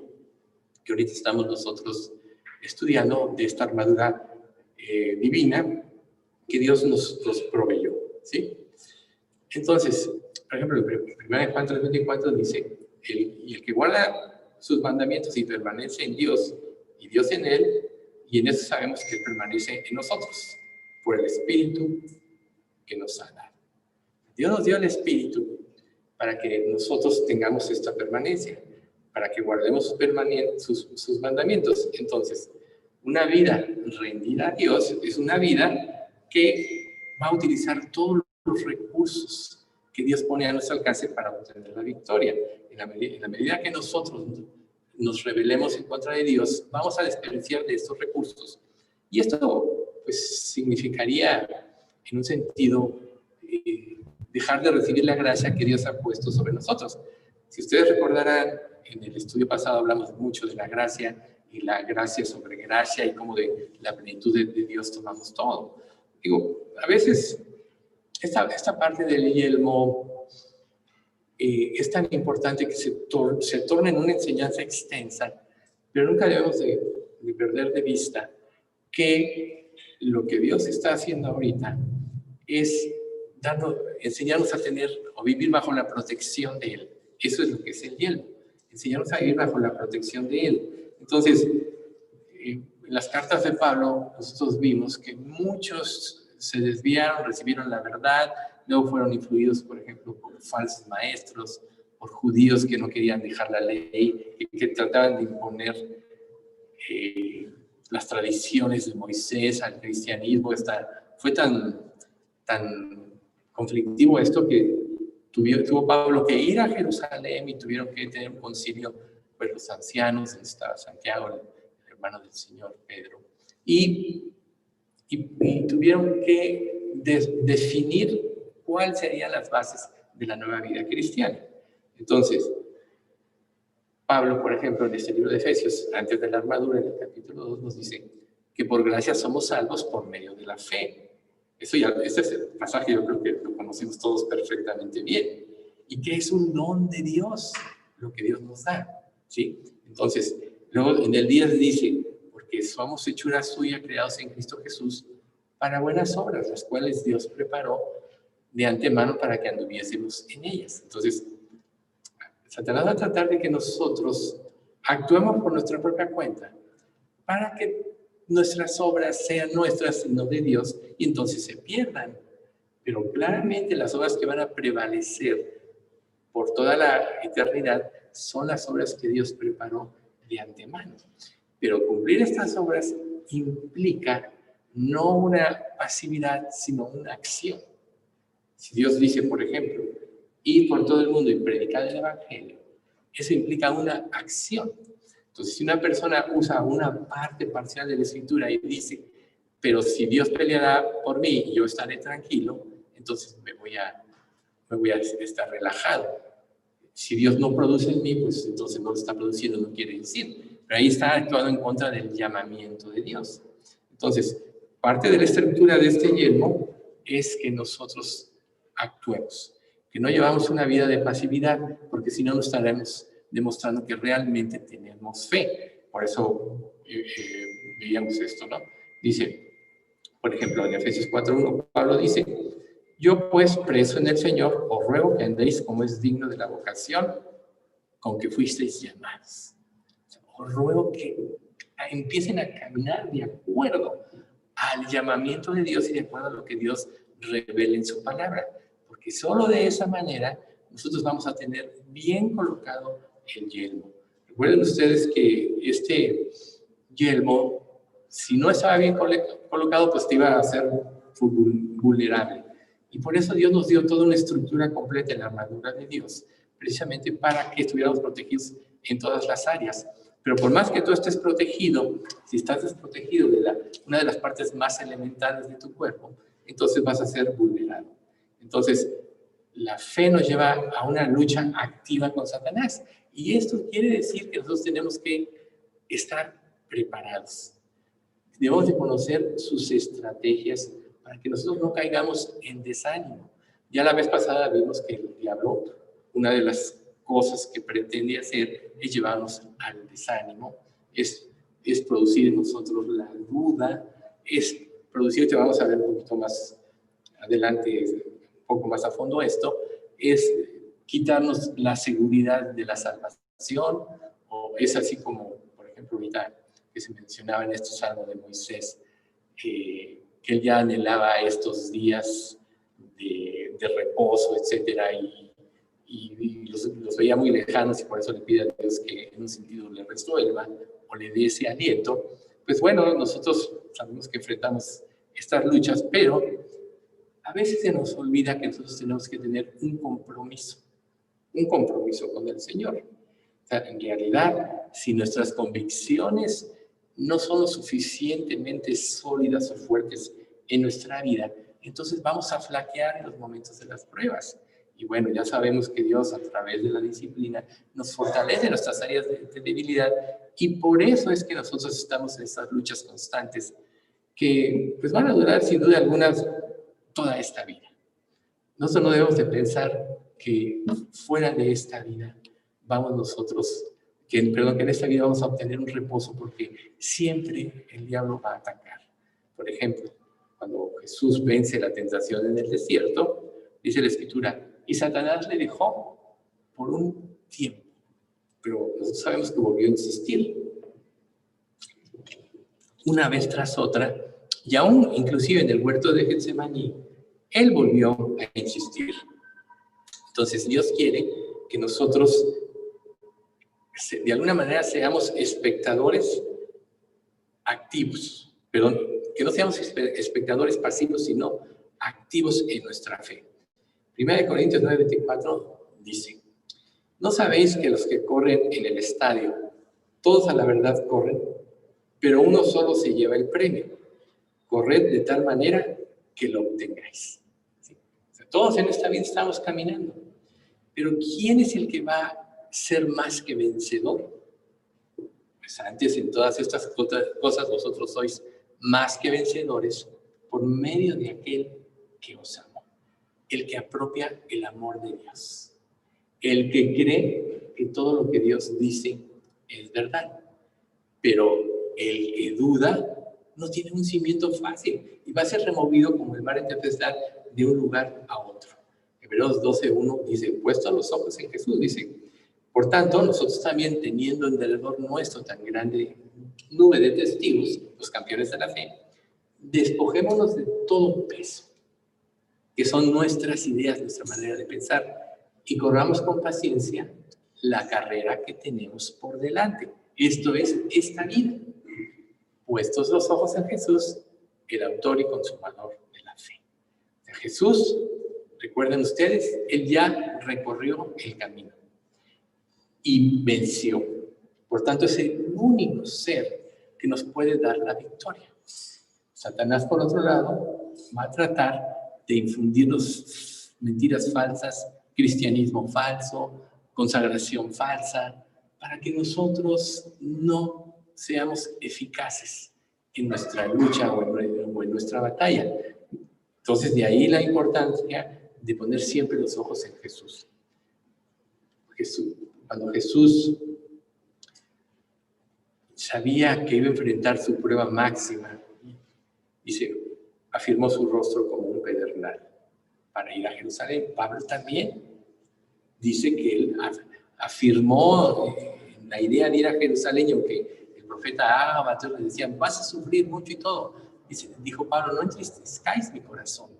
que ahorita estamos nosotros estudiando de esta armadura divina que Dios nos proveyó, ¿sí? Entonces, por ejemplo, en 1 Juan 3:24 dice, y el que guarda sus mandamientos y permanece en Dios, y Dios en él, y en eso sabemos que él permanece en nosotros, por el Espíritu que nos ha dado. Dios nos dio el Espíritu para que nosotros tengamos esta permanencia, para que guardemos sus mandamientos. Entonces, una vida rendida a Dios es una vida que va a utilizar todos los recursos que Dios pone a nuestro alcance para obtener la victoria. En la medida que nosotros nos rebelemos en contra de Dios, vamos a desperdiciar de estos recursos. Y esto, pues, significaría, en un sentido, dejar de recibir la gracia que Dios ha puesto sobre nosotros. Si ustedes recordarán, en el estudio pasado hablamos mucho de la gracia y la gracia sobre gracia y cómo de la plenitud de Dios tomamos todo. Digo, a veces esta parte del yelmo es tan importante que se torna en una enseñanza extensa, pero nunca debemos de perder de vista que lo que Dios está haciendo ahorita es enseñarnos a tener o vivir bajo la protección de Él. Eso es lo que es el yelmo, enseñarnos a vivir bajo la protección de Él. Entonces, en las cartas de Pablo, nosotros vimos que muchos se desviaron, recibieron la verdad, luego fueron influidos, por ejemplo, por falsos maestros, por judíos que no querían dejar la ley, que trataban de imponer las tradiciones de Moisés al cristianismo, esta fue tan conflictivo esto que tuvo Pablo que ir a Jerusalén y tuvieron que tener un concilio, pues los ancianos, donde estaba Santiago, el hermano del Señor, Pedro, y tuvieron que definir cuáles serían las bases de la nueva vida cristiana. Entonces, Pablo, por ejemplo, en este libro de Efesios, antes de la armadura, en el capítulo 2, nos dice que por gracia somos salvos por medio de la fe. Este es el pasaje, yo creo que lo conocemos todos perfectamente bien. Y que es un don de Dios, lo que Dios nos da, ¿sí? Entonces, luego en el 10 dice, porque somos hechura suya, creados en Cristo Jesús, para buenas obras, las cuales Dios preparó de antemano para que anduviésemos en ellas. Entonces, Satanás va a tratar de que nosotros actuemos por nuestra propia cuenta para que nuestras obras sean nuestras y no de Dios, y entonces se pierdan. Pero claramente las obras que van a prevalecer por toda la eternidad son las obras que Dios preparó de antemano. Pero cumplir estas obras implica no una pasividad, sino una acción. Si Dios dice, por ejemplo, ir por todo el mundo y predicar el Evangelio, eso implica una acción. Entonces, si una persona usa una parte parcial de la Escritura y dice, pero si Dios peleará por mí y yo estaré tranquilo, entonces me voy a estar relajado. Si Dios no produce en mí, pues entonces no lo está produciendo, no quiere decir. Pero ahí está actuando en contra del llamamiento de Dios. Entonces, parte de la estructura de este yelmo es que nosotros actuemos, que no llevamos una vida de pasividad, porque si no, no estaremos demostrando que realmente tenemos fe. Por eso veíamos esto, ¿no? Dice, por ejemplo, en Efesios 4:1, Pablo dice, yo pues, preso en el Señor, os ruego que andéis como es digno de la vocación con que fuisteis llamados. Os ruego que empiecen a caminar de acuerdo al llamamiento de Dios y de acuerdo a lo que Dios revela en su palabra. Porque solo de esa manera nosotros vamos a tener bien colocado el yelmo. Recuerden ustedes que este yelmo, si no estaba bien colocado, pues te iba a hacer vulnerable. Y por eso Dios nos dio toda una estructura completa en la armadura de Dios, precisamente para que estuviéramos protegidos en todas las áreas. Pero por más que tú estés protegido, si estás desprotegido de una de las partes más elementales de tu cuerpo, entonces vas a ser vulnerable. Entonces, la fe nos lleva a una lucha activa con Satanás. Y esto quiere decir que nosotros tenemos que estar preparados. Debemos de conocer sus estrategias para que nosotros no caigamos en desánimo. Ya la vez pasada vimos que el diablo, una de las cosas que pretende hacer es llevarnos al desánimo, es producir en nosotros la duda, es producir, te vamos a ver un poquito más adelante, un poco más a fondo esto, es quitarnos la seguridad de la salvación, o es así como, por ejemplo, ahorita que se mencionaba en este salmo de Moisés, que él ya anhelaba estos días de reposo, etcétera, y los veía muy lejanos, y por eso le pide a Dios que en un sentido le resuelva o le dé ese aliento. Pues bueno, nosotros sabemos que enfrentamos estas luchas, pero a veces se nos olvida que nosotros tenemos que tener un compromiso con el Señor. O sea, en realidad, si nuestras convicciones no son lo suficientemente sólidas o fuertes en nuestra vida, entonces vamos a flaquear en los momentos de las pruebas. Y bueno, ya sabemos que Dios, a través de la disciplina, nos fortalece en nuestras áreas de debilidad, y por eso es que nosotros estamos en estas luchas constantes que pues van a durar sin duda alguna toda esta vida. Nosotros no debemos de pensar que fuera de esta vida vamos nosotros, que en esta vida vamos a obtener un reposo, porque siempre el diablo va a atacar. Por ejemplo, cuando Jesús vence la tentación en el desierto, dice la Escritura, y Satanás le dejó por un tiempo, pero nosotros sabemos que volvió a insistir una vez tras otra, y aún inclusive en el huerto de Getsemaní, él volvió a insistir. Entonces Dios quiere que nosotros de alguna manera seamos espectadores activos, que no seamos espectadores pasivos, sino activos en nuestra fe. 1 Corintios 9:24 dice, ¿no sabéis que los que corren en el estadio, todos a la verdad corren, pero uno solo se lleva el premio? Corred de tal manera que lo obtengáis. ¿Sí? O sea, todos en esta vida estamos caminando, pero ¿quién es el que va a ser más que vencedor? Pues antes en todas estas cosas vosotros sois más que vencedores por medio de aquel que os amó, el que apropia el amor de Dios, el que cree que todo lo que Dios dice es verdad, pero el que duda no tiene un cimiento fácil y va a ser removido como el mar en tempestad de un lugar a otro. Hebreos 12:1 dice, puesto los ojos en Jesús, dice, por tanto, nosotros también teniendo en derredor nuestro tan grande nube de testigos, los campeones de la fe, despojémonos de todo peso, que son nuestras ideas, nuestra manera de pensar, y corramos con paciencia la carrera que tenemos por delante. Esto es esta vida. Puestos los ojos en Jesús, el autor y consumador de la fe. Jesús, recuerden ustedes, él ya recorrió el camino y venció. Por tanto, es el único ser que nos puede dar la victoria. Satanás, por otro lado, va a tratar de infundirnos mentiras falsas, cristianismo falso, consagración falsa, para que nosotros no seamos eficaces en nuestra lucha o en nuestra batalla. Entonces, de ahí la importancia de poner siempre los ojos en Jesús. Cuando Jesús sabía que iba a enfrentar su prueba máxima, dice, afirmó su rostro como un pedernal para ir a Jerusalén. Pablo también dice que él afirmó la idea de ir a Jerusalén, aunque el profeta Ágabo le decían, vas a sufrir mucho y todo. Dijo Pablo, no entristezcáis mi corazón,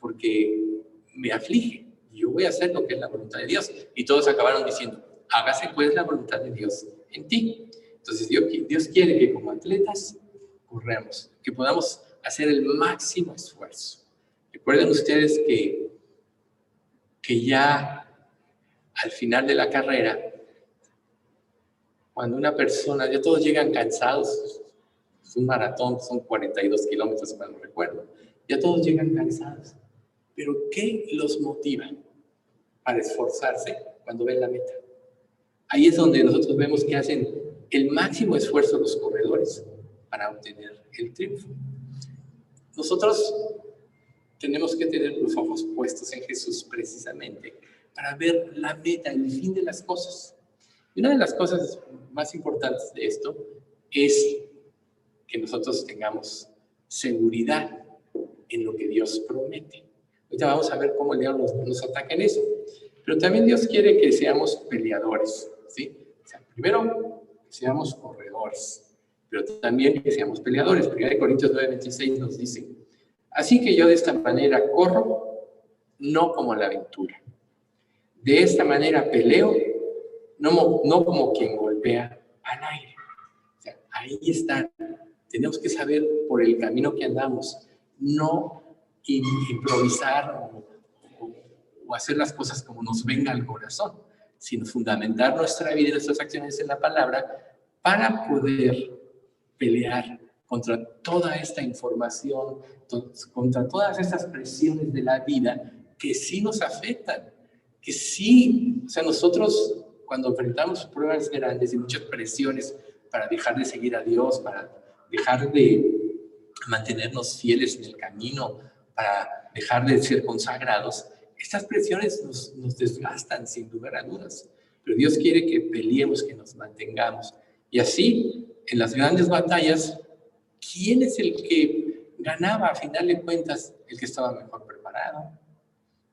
porque me aflige. Yo voy a hacer lo que es la voluntad de Dios. Y todos acabaron diciendo, hágase pues la voluntad de Dios en ti. Entonces Dios quiere que como atletas corramos, que podamos hacer el máximo esfuerzo. Recuerden ustedes que ya al final de la carrera, cuando una persona, ya todos llegan cansados, es un maratón, son 42 kilómetros, si mal no recuerdo, ya todos llegan cansados. Pero ¿qué los motiva para esforzarse cuando ven la meta? Ahí es donde nosotros vemos que hacen el máximo esfuerzo los corredores para obtener el triunfo. Nosotros tenemos que tener los ojos puestos en Jesús precisamente para ver la meta, el fin de las cosas. Y una de las cosas más importantes de esto es que nosotros tengamos seguridad en lo que Dios promete. Ahorita vamos a ver cómo el diablo nos ataca en eso. Pero también Dios quiere que seamos peleadores, ¿sí? O sea, primero, que seamos corredores, pero también que seamos peleadores. 1 Corintios 9:26 nos dice, así que yo de esta manera corro, no como la aventura. De esta manera peleo, no como quien golpea al aire. O sea, ahí está. Tenemos que saber por el camino que andamos, no improvisar o hacer las cosas como nos venga al corazón, sino fundamentar nuestra vida y nuestras acciones en la palabra para poder pelear contra toda esta información, contra todas estas presiones de la vida que sí nos afectan, que sí, o sea, nosotros cuando enfrentamos pruebas grandes y muchas presiones para dejar de seguir a Dios, para dejar de mantenernos fieles en el camino, para dejar de ser consagrados, estas presiones nos desgastan sin lugar a dudas. Pero Dios quiere que peleemos, que nos mantengamos. Y así, en las grandes batallas, ¿quién es el que ganaba a final de cuentas? El que estaba mejor preparado,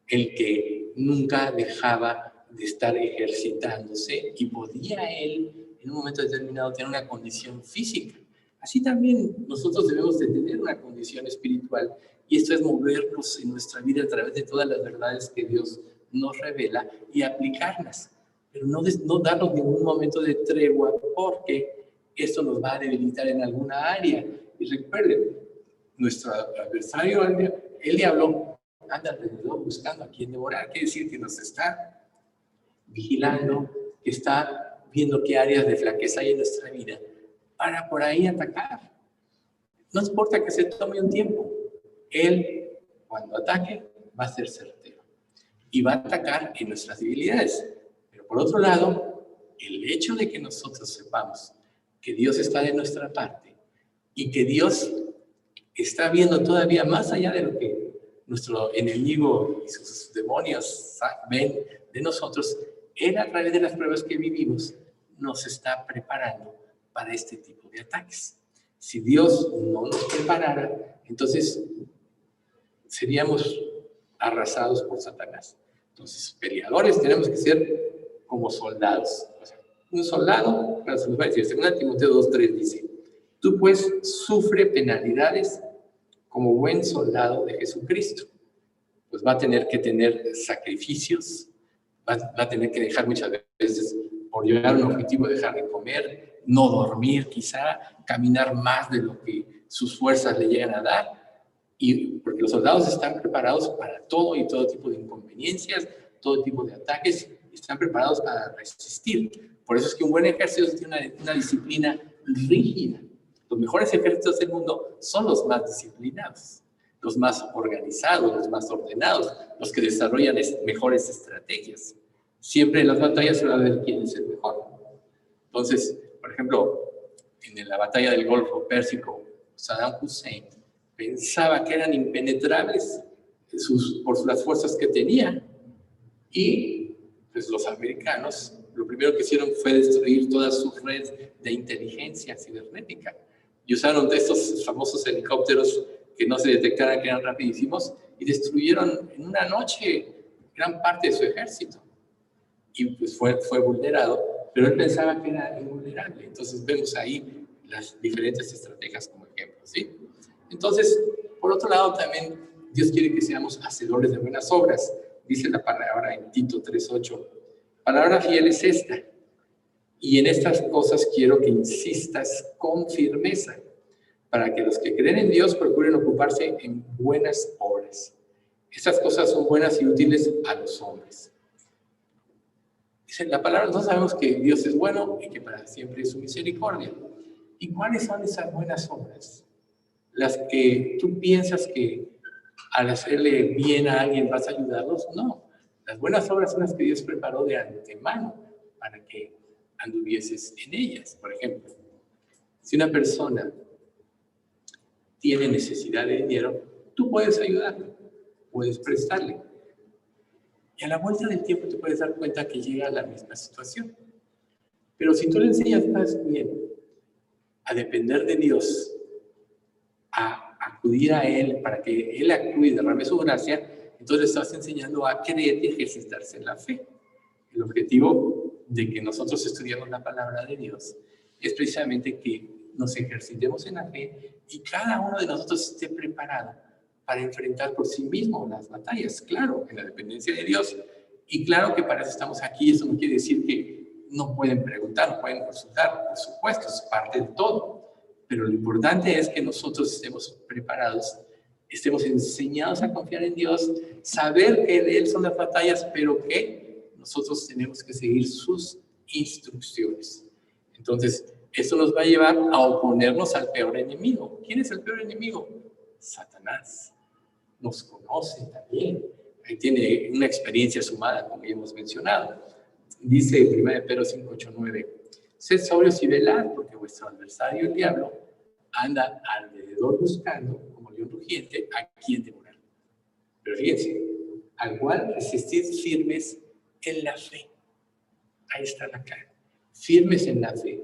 el que nunca dejaba de estar ejercitándose y podía él, en un momento determinado, tener una condición física. Así también nosotros debemos de tener una condición espiritual, y esto es movernos en nuestra vida a través de todas las verdades que Dios nos revela y aplicarlas, pero no darnos ningún momento de tregua, porque esto nos va a debilitar en alguna área Y recuerden, nuestro adversario, el diablo, anda alrededor buscando a quien devorar. Quiere decir que nos está vigilando, que está viendo qué áreas de flaqueza hay en nuestra vida para por ahí atacar. No importa que se tome un tiempo. Él, cuando ataque, va a ser certero. Y va a atacar en nuestras debilidades. Pero por otro lado, el hecho de que nosotros sepamos que Dios está de nuestra parte y que Dios está viendo todavía más allá de lo que nuestro enemigo y sus demonios ven de nosotros, Él a través de las pruebas que vivimos nos está preparando para este tipo de ataques. Si Dios no nos preparara, entonces seríamos arrasados por Satanás. Entonces, peleadores tenemos que ser como soldados. O sea, un soldado, claro, se nos va a decir, 2 Timoteo 2:3 dice, tú pues sufre penalidades como buen soldado de Jesucristo. Pues va a tener que tener sacrificios, va a tener que dejar muchas veces, por llegar a un objetivo, dejar de comer, no dormir quizá, caminar más de lo que sus fuerzas le llegan a dar. Y porque los soldados están preparados para todo y todo tipo de inconveniencias, todo tipo de ataques, están preparados para resistir. Por eso es que un buen ejército tiene una disciplina rígida. Los mejores ejércitos del mundo son los más disciplinados, los más organizados, los más ordenados, los que desarrollan mejores estrategias. Siempre en las batallas se va a ver quién es el mejor. Entonces, por ejemplo, en la batalla del Golfo Pérsico, Saddam Hussein pensaba que eran impenetrables por las fuerzas que tenía. Y pues los americanos lo primero que hicieron fue destruir toda su red de inteligencia cibernética. Y usaron de estos famosos helicópteros que no se detectaran que eran rapidísimos y destruyeron en una noche gran parte de su ejército. Y pues fue vulnerado, pero él pensaba que era invulnerable. Entonces vemos ahí las diferentes estrategias como ejemplo, ¿sí? Entonces, por otro lado, también Dios quiere que seamos hacedores de buenas obras. Dice la palabra en Tito 3:8. Palabra fiel es esta. Y en estas cosas quiero que insistas con firmeza, para que los que creen en Dios procuren ocuparse en buenas obras. Estas cosas son buenas y útiles a los hombres. Dice la palabra, nosotros sabemos que Dios es bueno y que para siempre es su misericordia. ¿Y cuáles son esas buenas obras? Las que tú piensas que al hacerle bien a alguien vas a ayudarlos. No, las buenas obras son las que Dios preparó de antemano para que anduvieses en ellas. Por ejemplo, si una persona tiene necesidad de dinero, tú puedes ayudarle, puedes prestarle. Y a la vuelta del tiempo te puedes dar cuenta que llega a la misma situación. Pero si tú le enseñas más bien a depender de Dios, a acudir a Él para que Él actúe y derrame su gracia, entonces estás enseñando a creer y ejercitarse en la fe. El objetivo de que nosotros estudiemos la palabra de Dios es precisamente que nos ejercitemos en la fe y cada uno de nosotros esté preparado para enfrentar por sí mismo las batallas, claro, en la dependencia de Dios. Y claro que para eso estamos aquí. Eso no quiere decir que no pueden preguntar, no pueden consultar, por supuesto, es parte de todo. Pero lo importante es que nosotros estemos preparados, estemos enseñados a confiar en Dios, saber que de Él son las batallas, pero que nosotros tenemos que seguir sus instrucciones. Entonces, esto nos va a llevar a oponernos al peor enemigo. ¿Quién es el peor enemigo? Satanás. Nos conoce también. Ahí tiene una experiencia sumada, como ya hemos mencionado. Dice 1 Pedro 5:8-9. Sed sobrios y velad, porque vuestro adversario, el diablo, anda alrededor buscando, como león rugiente, a quien devorar. Pero fíjense, al cual resistid firmes en la fe. Ahí está la cara. Firmes en la fe.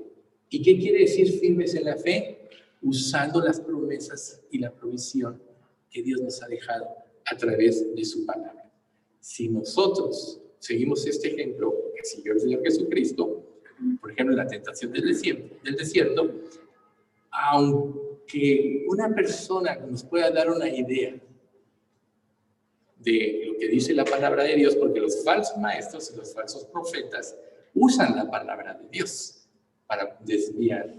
¿Y qué quiere decir firmes en la fe? Usando las promesas y la provisión que Dios nos ha dejado a través de su palabra. Si nosotros seguimos este ejemplo que siguió el Señor Jesucristo, por ejemplo, en la tentación del desierto, aunque una persona nos pueda dar una idea de lo que dice la palabra de Dios, porque los falsos maestros y los falsos profetas usan la palabra de Dios para desviar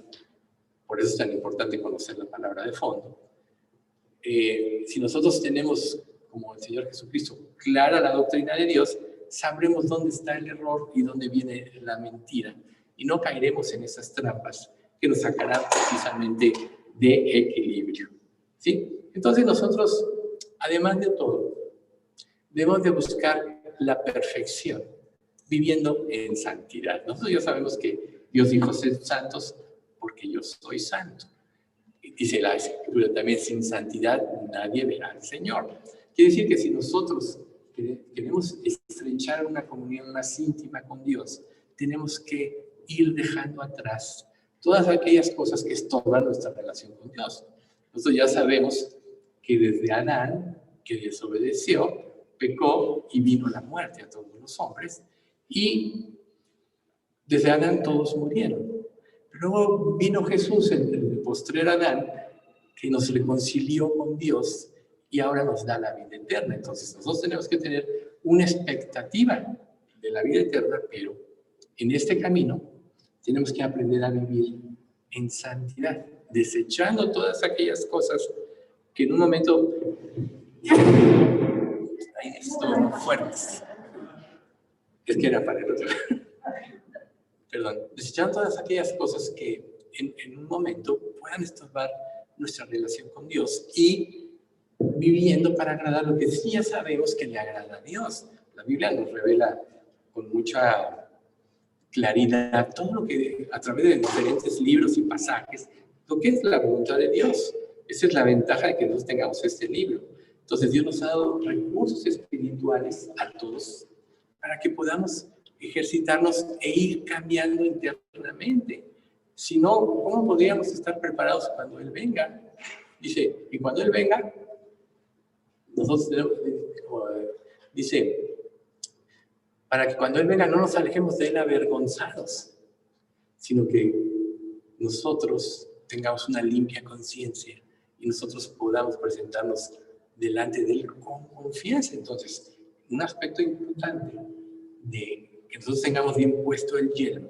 Por eso es tan importante conocer la palabra de fondo. Si nosotros tenemos, como el Señor Jesucristo, clara la doctrina de Dios, sabremos dónde está el error y dónde viene la mentira. Y no caeremos en esas trampas que nos sacarán precisamente de equilibrio. ¿Sí? Entonces nosotros, además de todo, debemos de buscar la perfección, viviendo en santidad. Nosotros ya sabemos que Dios dijo, sed santos porque yo soy santo. Y dice la Escritura también, sin santidad nadie verá al Señor. Quiere decir que si nosotros queremos estrechar una comunión más íntima con Dios, tenemos que ir dejando atrás todas aquellas cosas que estorban nuestra relación con Dios. Nosotros ya sabemos que desde Adán, que desobedeció, pecó y vino la muerte a todos los hombres, y desde Adán todos murieron. Pero luego vino Jesús, el postrer Adán, que nos reconcilió con Dios y ahora nos da la vida eterna. Entonces nosotros tenemos que tener una expectativa de la vida eterna, pero en este camino tenemos que aprender a vivir en santidad, desechando todas aquellas cosas que en un momento estuvo fuertes. Es que era para el otro. Perdón, desechando todas aquellas cosas que en un momento puedan estorbar nuestra relación con Dios y viviendo para agradar lo que sí ya sabemos que le agrada a Dios. La Biblia nos revela con mucha claridad todo lo que a través de diferentes libros y pasajes, lo que es la voluntad de Dios. Esa es la ventaja de que nosotros tengamos este libro. Entonces Dios nos ha dado recursos espirituales a todos para que podamos ejercitarnos e ir cambiando internamente. Si no, ¿cómo podríamos estar preparados cuando Él venga? Dice, y cuando Él venga, nosotros tenemos, dice, para que cuando Él venga no nos alejemos de Él avergonzados, sino que nosotros tengamos una limpia conciencia y nosotros podamos presentarnos delante de Él con confianza. Entonces, un aspecto importante de que nosotros tengamos bien puesto el yelmo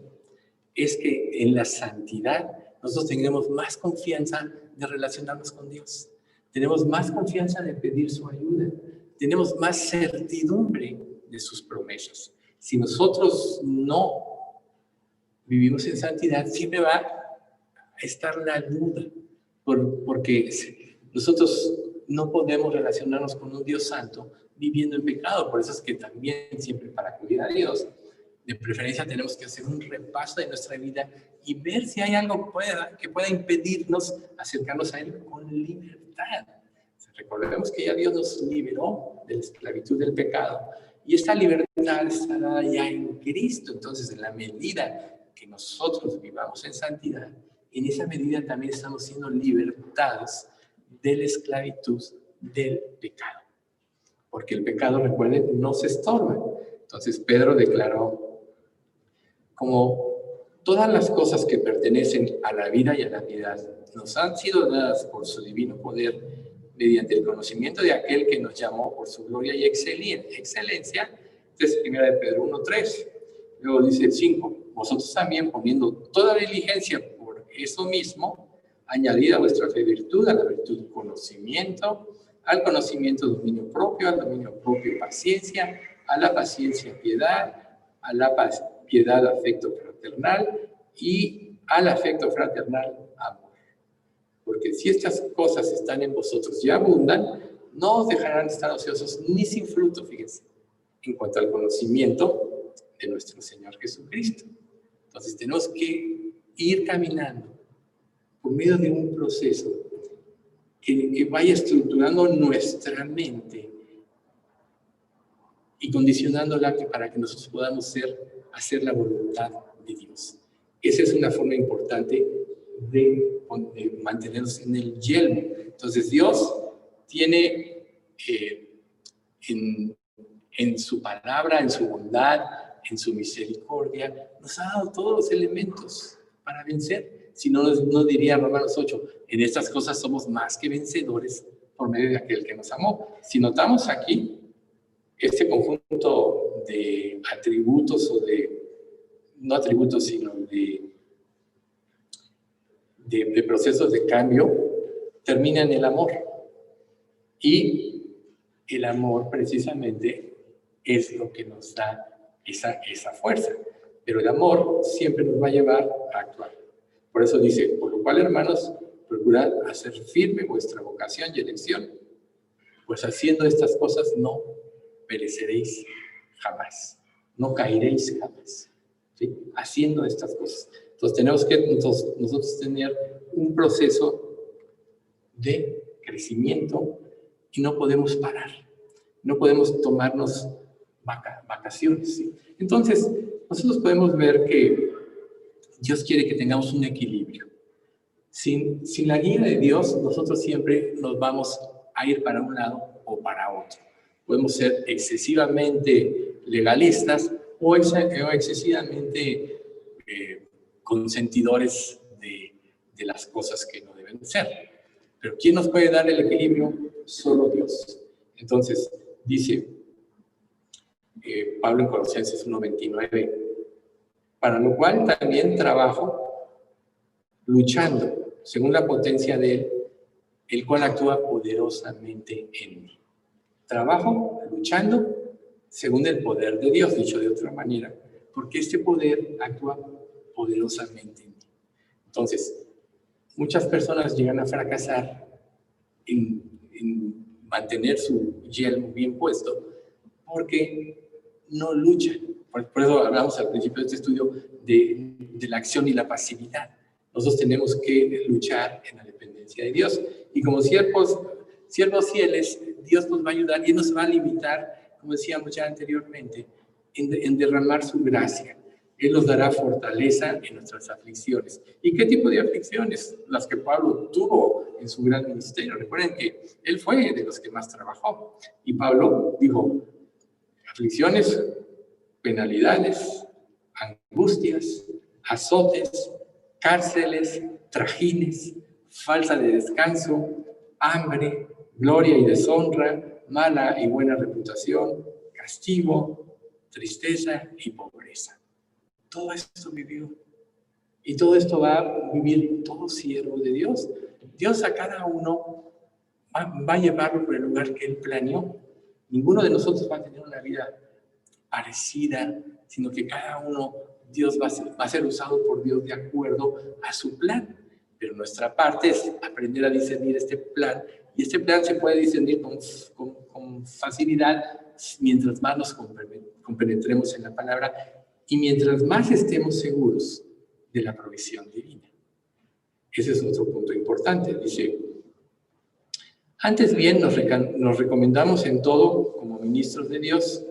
es que en la santidad nosotros tengamos más confianza de relacionarnos con Dios. Tenemos más confianza de pedir su ayuda. Tenemos más certidumbre de sus promesas. Si nosotros no vivimos en santidad, siempre va a estar la duda, porque nosotros no podemos relacionarnos con un Dios santo viviendo en pecado. Por eso es que también siempre para acudir a Dios, de preferencia tenemos que hacer un repaso de nuestra vida y ver si hay algo que pueda impedirnos acercarnos a Él con libertad. Recordemos que ya Dios nos liberó de la esclavitud del pecado y esta libertad estará ya en Cristo. Entonces, en la medida que nosotros vivamos en santidad, en esa medida también estamos siendo libertados de la esclavitud del pecado. Porque el pecado, recuerden, no se estorba. Entonces Pedro declaró, como todas las cosas que pertenecen a la vida y a la piedad nos han sido dadas por su divino poder mediante el conocimiento de aquel que nos llamó por su gloria y excelencia. Entonces, 1 Pedro 1:3. Luego dice 5, vosotros también poniendo toda diligencia por eso mismo, añadid a vuestra fe virtud, a la virtud conocimiento, al conocimiento dominio propio, al dominio propio paciencia, a la paciencia piedad, a la piedad afecto fraternal y al afecto fraternal amor. Porque si estas cosas están en vosotros y abundan, no os dejarán estar ociosos ni sin fruto, fíjense, en cuanto al conocimiento de nuestro Señor Jesucristo. Entonces tenemos que ir caminando por medio de un proceso que vaya estructurando nuestra mente y condicionándola para que nosotros podamos hacer la voluntad de Dios. Esa es una forma importante de mantenernos en el yelmo. Entonces Dios tiene en su palabra, en su bondad, en su misericordia, nos ha dado todos los elementos para vencer. Si no, nos diría Romanos 8, en estas cosas somos más que vencedores por medio de aquel que nos amó. Si notamos aquí, este conjunto de atributos no atributos, sino de de procesos de cambio termina en el amor. Y el amor precisamente es lo que nos da esa fuerza. Pero el amor siempre nos va a llevar a actuar. Por eso dice, por lo cual, hermanos, procurad hacer firme vuestra vocación y elección, pues haciendo estas cosas no pereceréis jamás, no caeréis jamás, ¿sí? Haciendo estas cosas. Entonces tenemos que nosotros tener un proceso de crecimiento y no podemos parar, no podemos tomarnos vacaciones, ¿sí? Entonces nosotros podemos ver que Dios quiere que tengamos un equilibrio. Sin la guía de Dios, nosotros siempre nos vamos a ir para un lado o para otro. Podemos ser excesivamente legalistas o excesivamente consentidores de las cosas que no deben ser. Pero ¿quién nos puede dar el equilibrio? Solo Dios. Entonces, dice Pablo en Colosenses 1:29, para lo cual también trabajo luchando según la potencia de Él, el cual actúa poderosamente en mí. Trabajo luchando según el poder de Dios, dicho de otra manera, porque este poder actúa poderosamente en mí. Entonces, muchas personas llegan a fracasar en mantener su yelmo bien puesto porque no luchan. Por eso hablamos al principio de este estudio de la acción y la pasividad. Nosotros tenemos que luchar en la dependencia de Dios. Y como siervos fieles, Dios nos va a ayudar y nos va a limitar, como decíamos ya anteriormente, en derramar su gracia. Él nos dará fortaleza en nuestras aflicciones. ¿Y qué tipo de aflicciones? Las que Pablo tuvo en su gran ministerio. Recuerden que él fue de los que más trabajó. Y Pablo dijo, aflicciones, penalidades, angustias, azotes, cárceles, trajines, falta de descanso, hambre, gloria y deshonra, mala y buena reputación, castigo, tristeza y pobreza. Todo esto vivió. Y todo esto va a vivir todo siervo de Dios. Dios a cada uno va a llevarlo por el lugar que Él planeó. Ninguno de nosotros va a tener una vida parecida, sino que cada uno, Dios va a ser usado por Dios de acuerdo a su plan. Pero nuestra parte es aprender a discernir este plan. Y este plan se puede discernir con facilidad mientras más nos compenetremos en la palabra y mientras más estemos seguros de la provisión divina. Ese es otro punto importante. Dice, antes bien nos recomendamos en todo como ministros de Dios,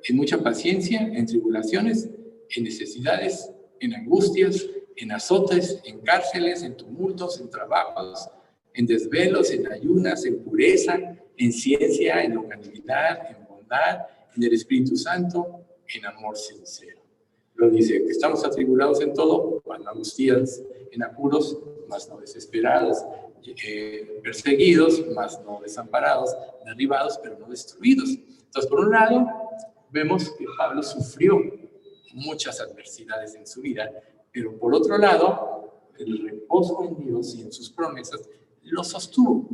en mucha paciencia, en tribulaciones, en necesidades, en angustias, en azotes, en cárceles, en tumultos, en trabajos, en desvelos, en ayunas, en pureza, en ciencia, en longanimidad, en bondad, en el Espíritu Santo, en amor sincero. Lo dice, que estamos atribulados en todo, cuando angustiados, en apuros, mas no desesperados, perseguidos, mas no desamparados, derribados, pero no destruidos. Entonces, por un lado, vemos que Pablo sufrió muchas adversidades en su vida, pero por otro lado, el reposo en Dios y en sus promesas lo sostuvo.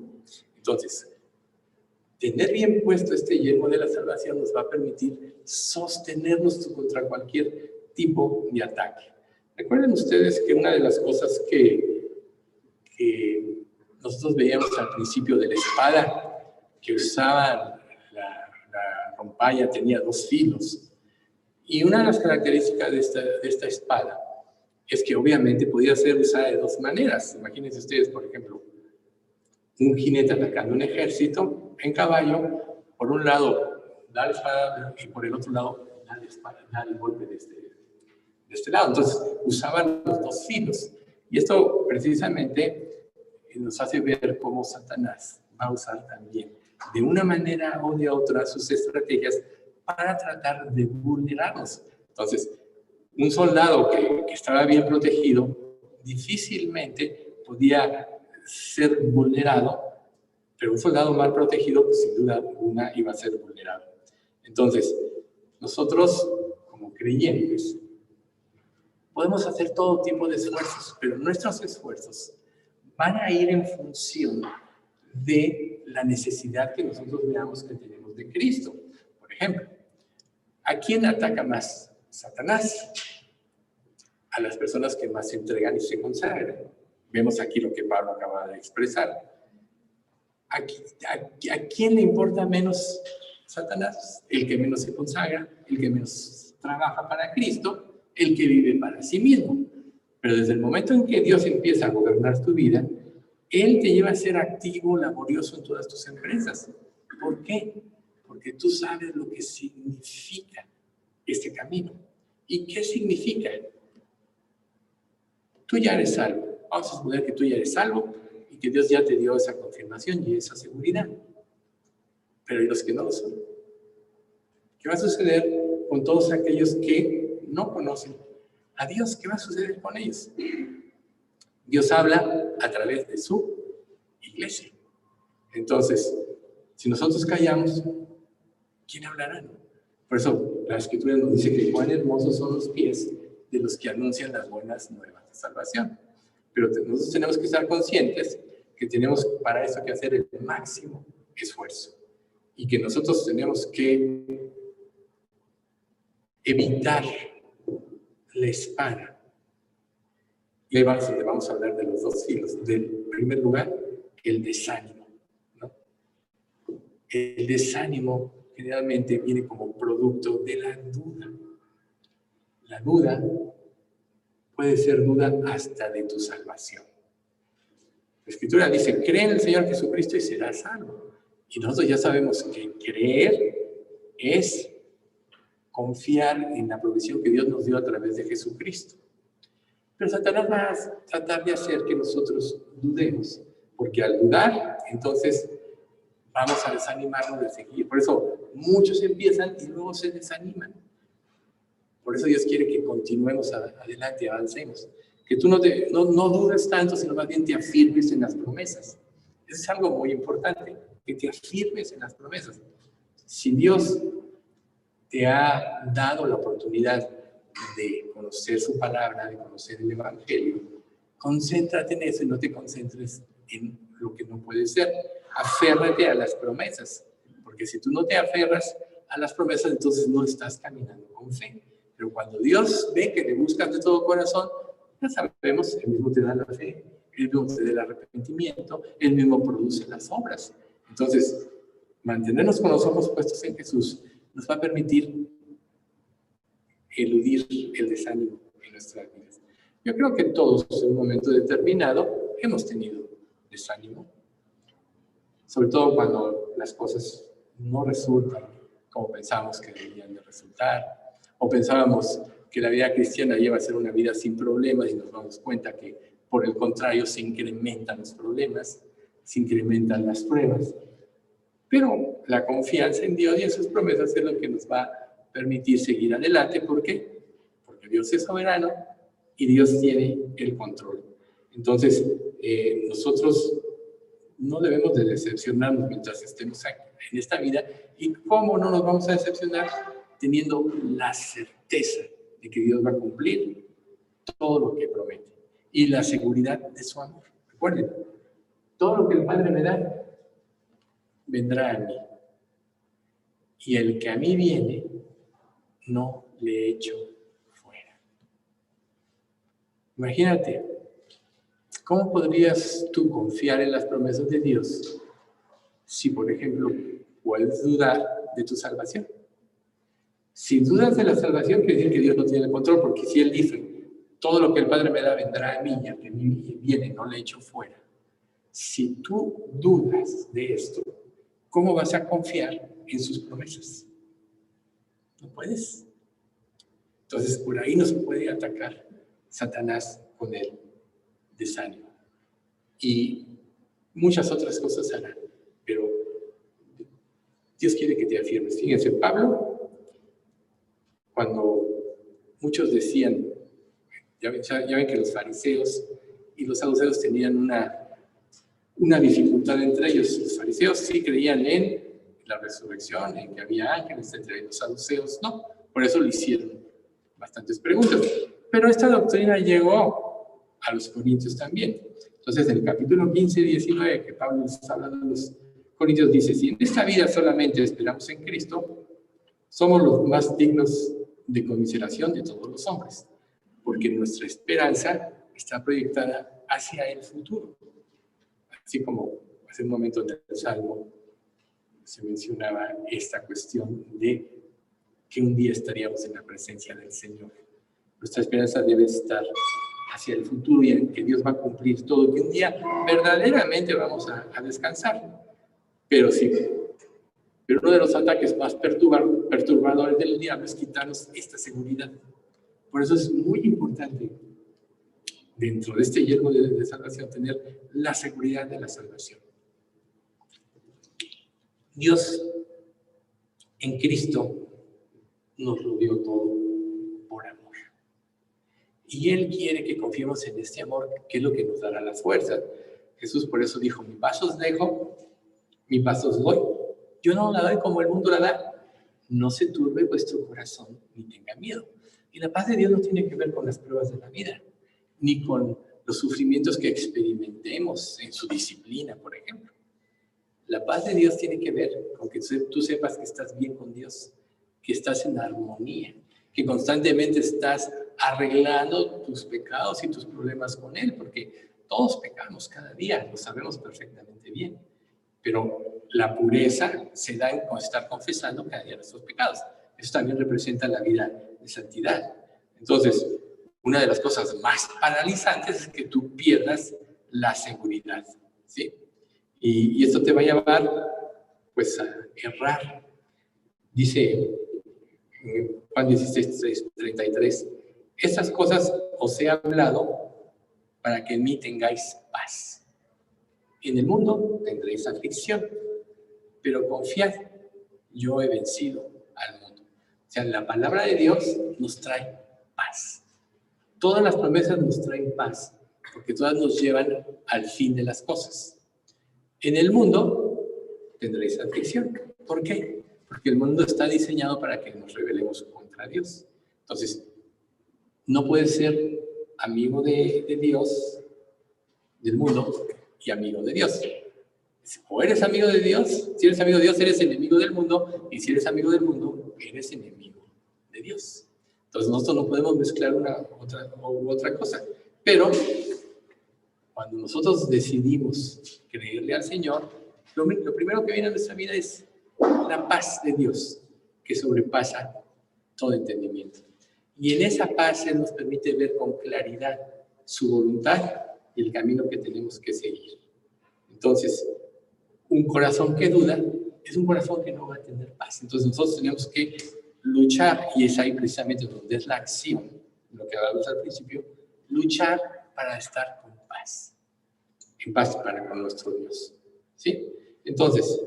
Entonces, tener bien puesto este yelmo de la salvación nos va a permitir sostenernos contra cualquier tipo de ataque. Recuerden ustedes que una de las cosas que nosotros veíamos al principio de la espada que usaba la rompalla tenía 2 filos. Y una de las características de esta espada es que obviamente podía ser usada de 2 maneras. Imagínense ustedes, por ejemplo, un jinete atacando un ejército en caballo, por un lado da la espada y por el otro lado da el golpe de este lado. Entonces usaban los 2 filos. Y esto precisamente nos hace ver cómo Satanás va a usar también de una manera o de otra sus estrategias para tratar de vulnerarnos. Entonces, un soldado que estaba bien protegido difícilmente podía ser vulnerado, pero un soldado mal protegido, pues, sin duda alguna iba a ser vulnerado. Entonces, nosotros como creyentes podemos hacer todo tipo de esfuerzos, pero nuestros esfuerzos van a ir en función de la necesidad que nosotros veamos que tenemos de Cristo. Por ejemplo, ¿a quién ataca más Satanás? A las personas que más se entregan y se consagran. Vemos aquí lo que Pablo acaba de expresar. ¿A quién le importa menos Satanás? El que menos se consagra, el que menos trabaja para Cristo, el que vive para sí mismo. Pero desde el momento en que Dios empieza a gobernar tu vida, Él te lleva a ser activo, laborioso en todas tus empresas. ¿Por qué? Porque tú sabes lo que significa este camino. ¿Y qué significa? Tú ya eres salvo. Vamos a suponer que tú ya eres salvo y que Dios ya te dio esa confirmación y esa seguridad. Pero ¿y los que no lo son? ¿Qué va a suceder con todos aquellos que no conocen a Dios? ¿Qué va a suceder con ellos? Dios habla a través de su iglesia. Entonces, si nosotros callamos, ¿quién hablará? Por eso la Escritura nos dice que cuán hermosos son los pies de los que anuncian las buenas nuevas de salvación. Pero nosotros tenemos que estar conscientes que tenemos para eso que hacer el máximo esfuerzo. Y que nosotros tenemos que evitar la espada. Y ahí vamos a hablar de los dos filos. Del primer lugar, el desánimo, ¿no? El desánimo generalmente viene como producto de la duda. La duda puede ser duda hasta de tu salvación. La Escritura dice, cree en el Señor Jesucristo y serás salvo. Y nosotros ya sabemos que creer es confiar en la provisión que Dios nos dio a través de Jesucristo. Pero Satanás va a tratar de hacer que nosotros dudemos, porque al dudar, entonces vamos a desanimarnos de seguir. Por eso muchos empiezan y luego se desaniman. Por eso Dios quiere que continuemos adelante, avancemos. Que tú no dudes tanto, sino más bien te afirmes en las promesas. Eso es algo muy importante, que te afirmes en las promesas. Si Dios te ha dado la oportunidad de conocer su palabra, de conocer el Evangelio, concéntrate en eso y no te concentres en lo que no puede ser. Aférrate a las promesas, porque si tú no te aferras a las promesas, entonces no estás caminando con fe. Pero cuando Dios ve que le buscas de todo corazón, ya sabemos, Él mismo te da la fe, Él mismo te da el arrepentimiento, Él mismo produce las obras. Entonces, mantenernos con los ojos puestos en Jesús nos va a permitir eludir el desánimo en nuestras vidas. Yo creo que todos en un momento determinado hemos tenido desánimo, sobre todo cuando las cosas no resultan como pensábamos que deberían de resultar, o pensábamos que la vida cristiana iba a ser una vida sin problemas y nos damos cuenta que por el contrario se incrementan los problemas, se incrementan las pruebas. Pero la confianza en Dios y en sus promesas es lo que nos va a permitir seguir adelante. ¿Por qué? Porque Dios es soberano y Dios tiene el control. Entonces, nosotros no debemos de decepcionarnos mientras estemos en esta vida. ¿Y cómo no nos vamos a decepcionar? Teniendo la certeza de que Dios va a cumplir todo lo que promete y la seguridad de su amor. Recuerden, todo lo que el Padre me da, vendrá a mí. Y el que a mí viene, no le echo fuera. Imagínate, ¿cómo podrías tú confiar en las promesas de Dios si, por ejemplo, puedes dudar de tu salvación? Si dudas de la salvación, quiere decir que Dios no tiene el control, porque si Él dice, todo lo que el Padre me da vendrá a mí, y al que a mí viene, no le echo fuera. Si tú dudas de esto, ¿cómo vas a confiar en sus promesas? No puedes. Entonces, por ahí nos puede atacar Satanás con el desánimo. Y muchas otras cosas harán. Pero Dios quiere que te afirmes. Fíjense, Pablo, cuando muchos decían, ya ven que los fariseos y los saduceos tenían una dificultad entre ellos. Los fariseos sí creían en la resurrección, en que había ángeles, entre los saduceos no. Por eso le hicieron bastantes preguntas. Pero esta doctrina llegó a los corintios también. Entonces Entonces, en el capítulo 15 y 19, que Pablo está hablando a los Corintios, dice, si en esta vida solamente esperamos en Cristo, somos los más dignos de conmiseración de todos los hombres, porque nuestra esperanza está proyectada hacia el futuro. Así como hace un momento en el Salmo se mencionaba esta cuestión de que un día estaríamos en la presencia del Señor. Nuestra esperanza debe estar hacia el futuro y en que Dios va a cumplir todo, que un día verdaderamente vamos a descansar. Pero sí, pero uno de los ataques más perturbadores del diablo es quitarnos esta seguridad. Por eso es muy importante, dentro de este yermo de salvación, tener la seguridad de la salvación. Dios en Cristo nos lo dio todo por amor. Y Él quiere que confiemos en este amor, que es lo que nos dará las fuerzas. Jesús por eso dijo, mi paz os dejo, mi paz os doy. Yo no la doy como el mundo la da. No se turbe vuestro corazón, ni tenga miedo. Y la paz de Dios no tiene que ver con las pruebas de la vida, ni con los sufrimientos que experimentemos en su disciplina, por ejemplo. La paz de Dios tiene que ver con que tú sepas que estás bien con Dios, que estás en armonía, que constantemente estás arreglando tus pecados y tus problemas con Él, porque todos pecamos cada día, lo sabemos perfectamente bien. Pero la pureza se da en estar confesando cada día nuestros pecados. Eso también representa la vida de santidad. Entonces, una de las cosas más paralizantes es que tú pierdas la seguridad, ¿sí? Y esto te va a llevar, pues, a errar. Dice Juan 16:33, estas cosas os he hablado para que en mí tengáis paz. En el mundo tendréis aflicción, pero confiad, yo he vencido al mundo. O sea, la palabra de Dios nos trae paz. Todas las promesas nos traen paz, porque todas nos llevan al fin de las cosas. En el mundo tendréis aflicción. ¿Por qué? Porque el mundo está diseñado para que nos rebelemos contra Dios. Entonces, no puedes ser amigo de Dios, del mundo, y amigo de Dios. O eres amigo de Dios, si eres amigo de Dios, eres enemigo del mundo, y si eres amigo del mundo, eres enemigo de Dios. Entonces, nosotros no podemos mezclar una u otra cosa. Pero, cuando nosotros decidimos creerle al Señor, lo primero que viene a nuestra vida es la paz de Dios, que sobrepasa todo entendimiento. Y en esa paz Él nos permite ver con claridad su voluntad y el camino que tenemos que seguir. Entonces, un corazón que duda es un corazón que no va a tener paz. Entonces, nosotros tenemos que luchar, y es ahí precisamente donde es la acción, lo que hablamos al principio, luchar para estar con paz, en paz para con nuestro Dios. ¿Sí? Entonces,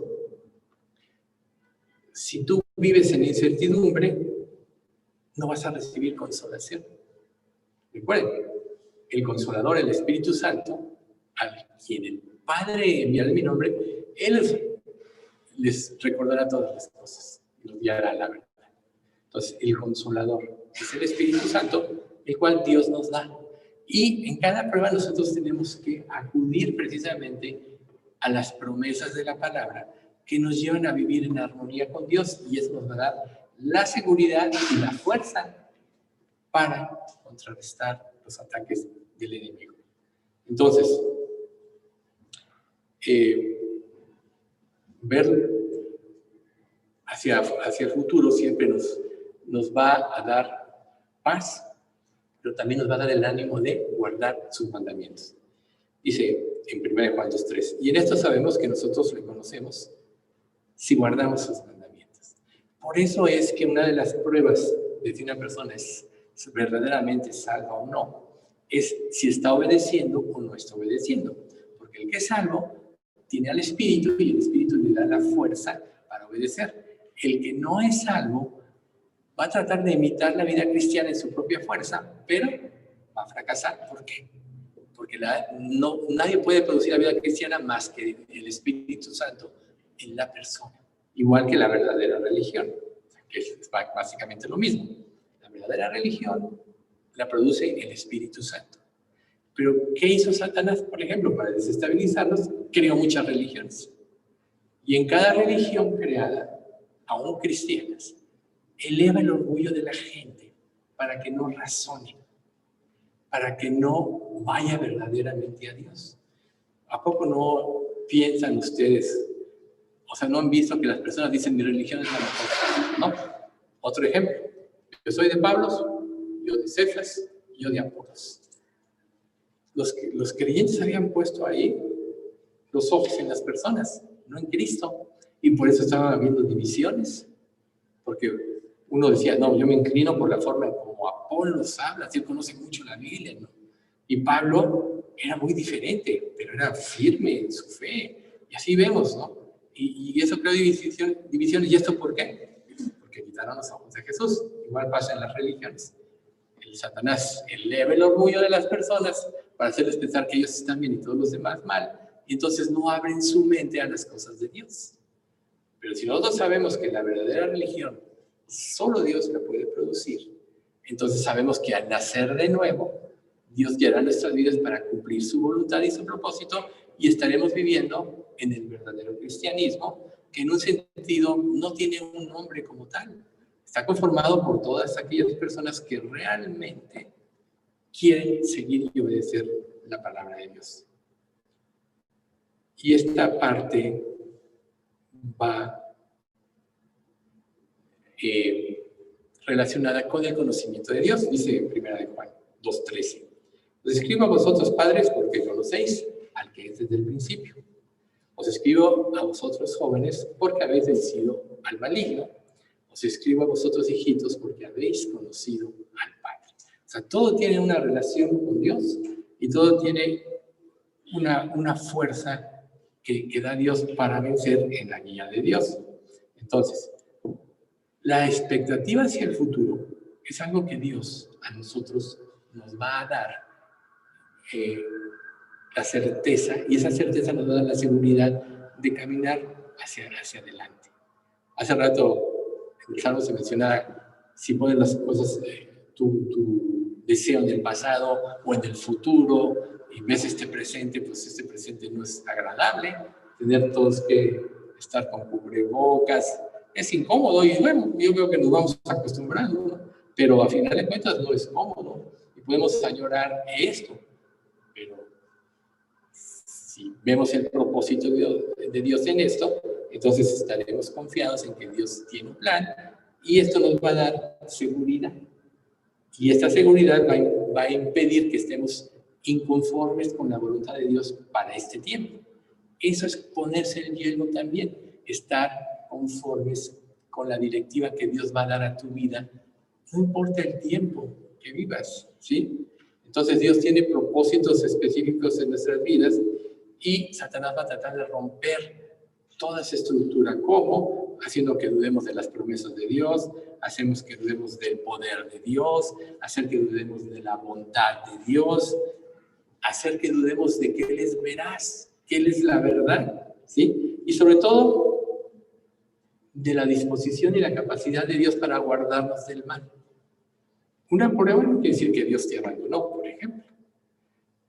si tú vives en incertidumbre, no vas a recibir consolación. Recuerden, el Consolador, el Espíritu Santo, a quien el Padre enviará en mi nombre, Él les recordará todas las cosas y los guiará la verdad. Entonces, el Consolador es el Espíritu Santo, el cual Dios nos da. Y en cada prueba nosotros tenemos que acudir precisamente a las promesas de la palabra que nos llevan a vivir en armonía con Dios, y eso nos va a dar la seguridad y la fuerza para contrarrestar los ataques del enemigo. Entonces, ver hacia el futuro siempre nos va a dar paz, pero también nos va a dar el ánimo de guardar sus mandamientos. Dice en 1 Juan 2:3, y en esto sabemos que nosotros le conocemos si guardamos sus mandamientos. Por eso es que una de las pruebas de si una persona es verdaderamente salva o no, es si está obedeciendo o no está obedeciendo. Porque el que es salvo tiene al Espíritu, y el Espíritu le da la fuerza para obedecer. El que no es salvo va a tratar de imitar la vida cristiana en su propia fuerza, pero va a fracasar. ¿Por qué? Porque nadie puede producir la vida cristiana más que el Espíritu Santo en la persona. Igual que la verdadera religión, que es básicamente lo mismo. La verdadera religión la produce el Espíritu Santo. Pero, ¿qué hizo Satanás, por ejemplo, para desestabilizarnos? Creó muchas religiones. Y en cada religión creada, aún cristianas, eleva el orgullo de la gente para que no razone, para que no vaya verdaderamente a Dios. ¿A poco no piensan ustedes? O sea, ¿no han visto que las personas dicen mi religión es la mejor? ¿No? Otro ejemplo. Yo soy de Pablos, yo de Cefas, yo de Apolos. Los creyentes habían puesto ahí los ojos en las personas, no en Cristo. Y por eso estaban habiendo divisiones. Porque uno decía, no, yo me inclino por la forma como Apolos habla, él conoce mucho la Biblia, ¿no? Y Pablo era muy diferente, pero era firme en su fe. Y así vemos, ¿no? Y eso creó divisiones. ¿Y esto por qué? Porque quitaron los ojos de Jesús. Igual pasa en las religiones. El Satanás eleva el orgullo de las personas para hacerles pensar que ellos están bien y todos los demás mal. Y entonces no abren su mente a las cosas de Dios. Pero si nosotros sabemos que la verdadera religión solo Dios la puede producir, entonces sabemos que al nacer de nuevo, Dios guiará nuestras vidas para cumplir su voluntad y su propósito y estaremos viviendo en el verdadero cristianismo, que en un sentido no tiene un nombre como tal. Está conformado por todas aquellas personas que realmente quieren seguir y obedecer la palabra de Dios. Y esta parte va relacionada con el conocimiento de Dios, dice 1 de Juan 2:13. Os escribo a vosotros, padres, porque conocéis al que es desde el principio. Os escribo a vosotros, jóvenes, porque habéis vencido al maligno. Os escribo a vosotros, hijitos, porque habéis conocido al Padre. O sea, todo tiene una relación con Dios y todo tiene una fuerza que da Dios para vencer en la guía de Dios. Entonces, la expectativa hacia el futuro es algo que Dios a nosotros nos va a dar la certeza, y esa certeza nos va a dar la seguridad de caminar hacia adelante. Hace rato en el Salmo se mencionaba, si pones las cosas, tu deseo en el pasado o en el futuro, y ves este presente, pues este presente no es agradable, tener todos que estar con cubrebocas, es incómodo, y bueno, yo veo que nos vamos acostumbrando, ¿no? Pero a final de cuentas no es cómodo, y podemos añorar esto, pero si vemos el propósito de Dios en esto, entonces estaremos confiados en que Dios tiene un plan, y esto nos va a dar seguridad. Y esta seguridad va a impedir que estemos inconformes con la voluntad de Dios para este tiempo. Eso es ponerse el hielo también, estar conformes con la directiva que Dios va a dar a tu vida, no importa el tiempo que vivas, ¿sí? Entonces Dios tiene propósitos específicos en nuestras vidas y Satanás va a tratar de romper toda esa estructura. ¿Cómo? Haciendo que dudemos de las promesas de Dios, hacemos que dudemos del poder de Dios, hacer que dudemos de la bondad de Dios, hacer que dudemos de que Él es veraz, que Él es la verdad, ¿sí? Y sobre todo, de la disposición y la capacidad de Dios para guardarnos del mal. Una prueba no quiere decir que Dios te abandonó, por ejemplo.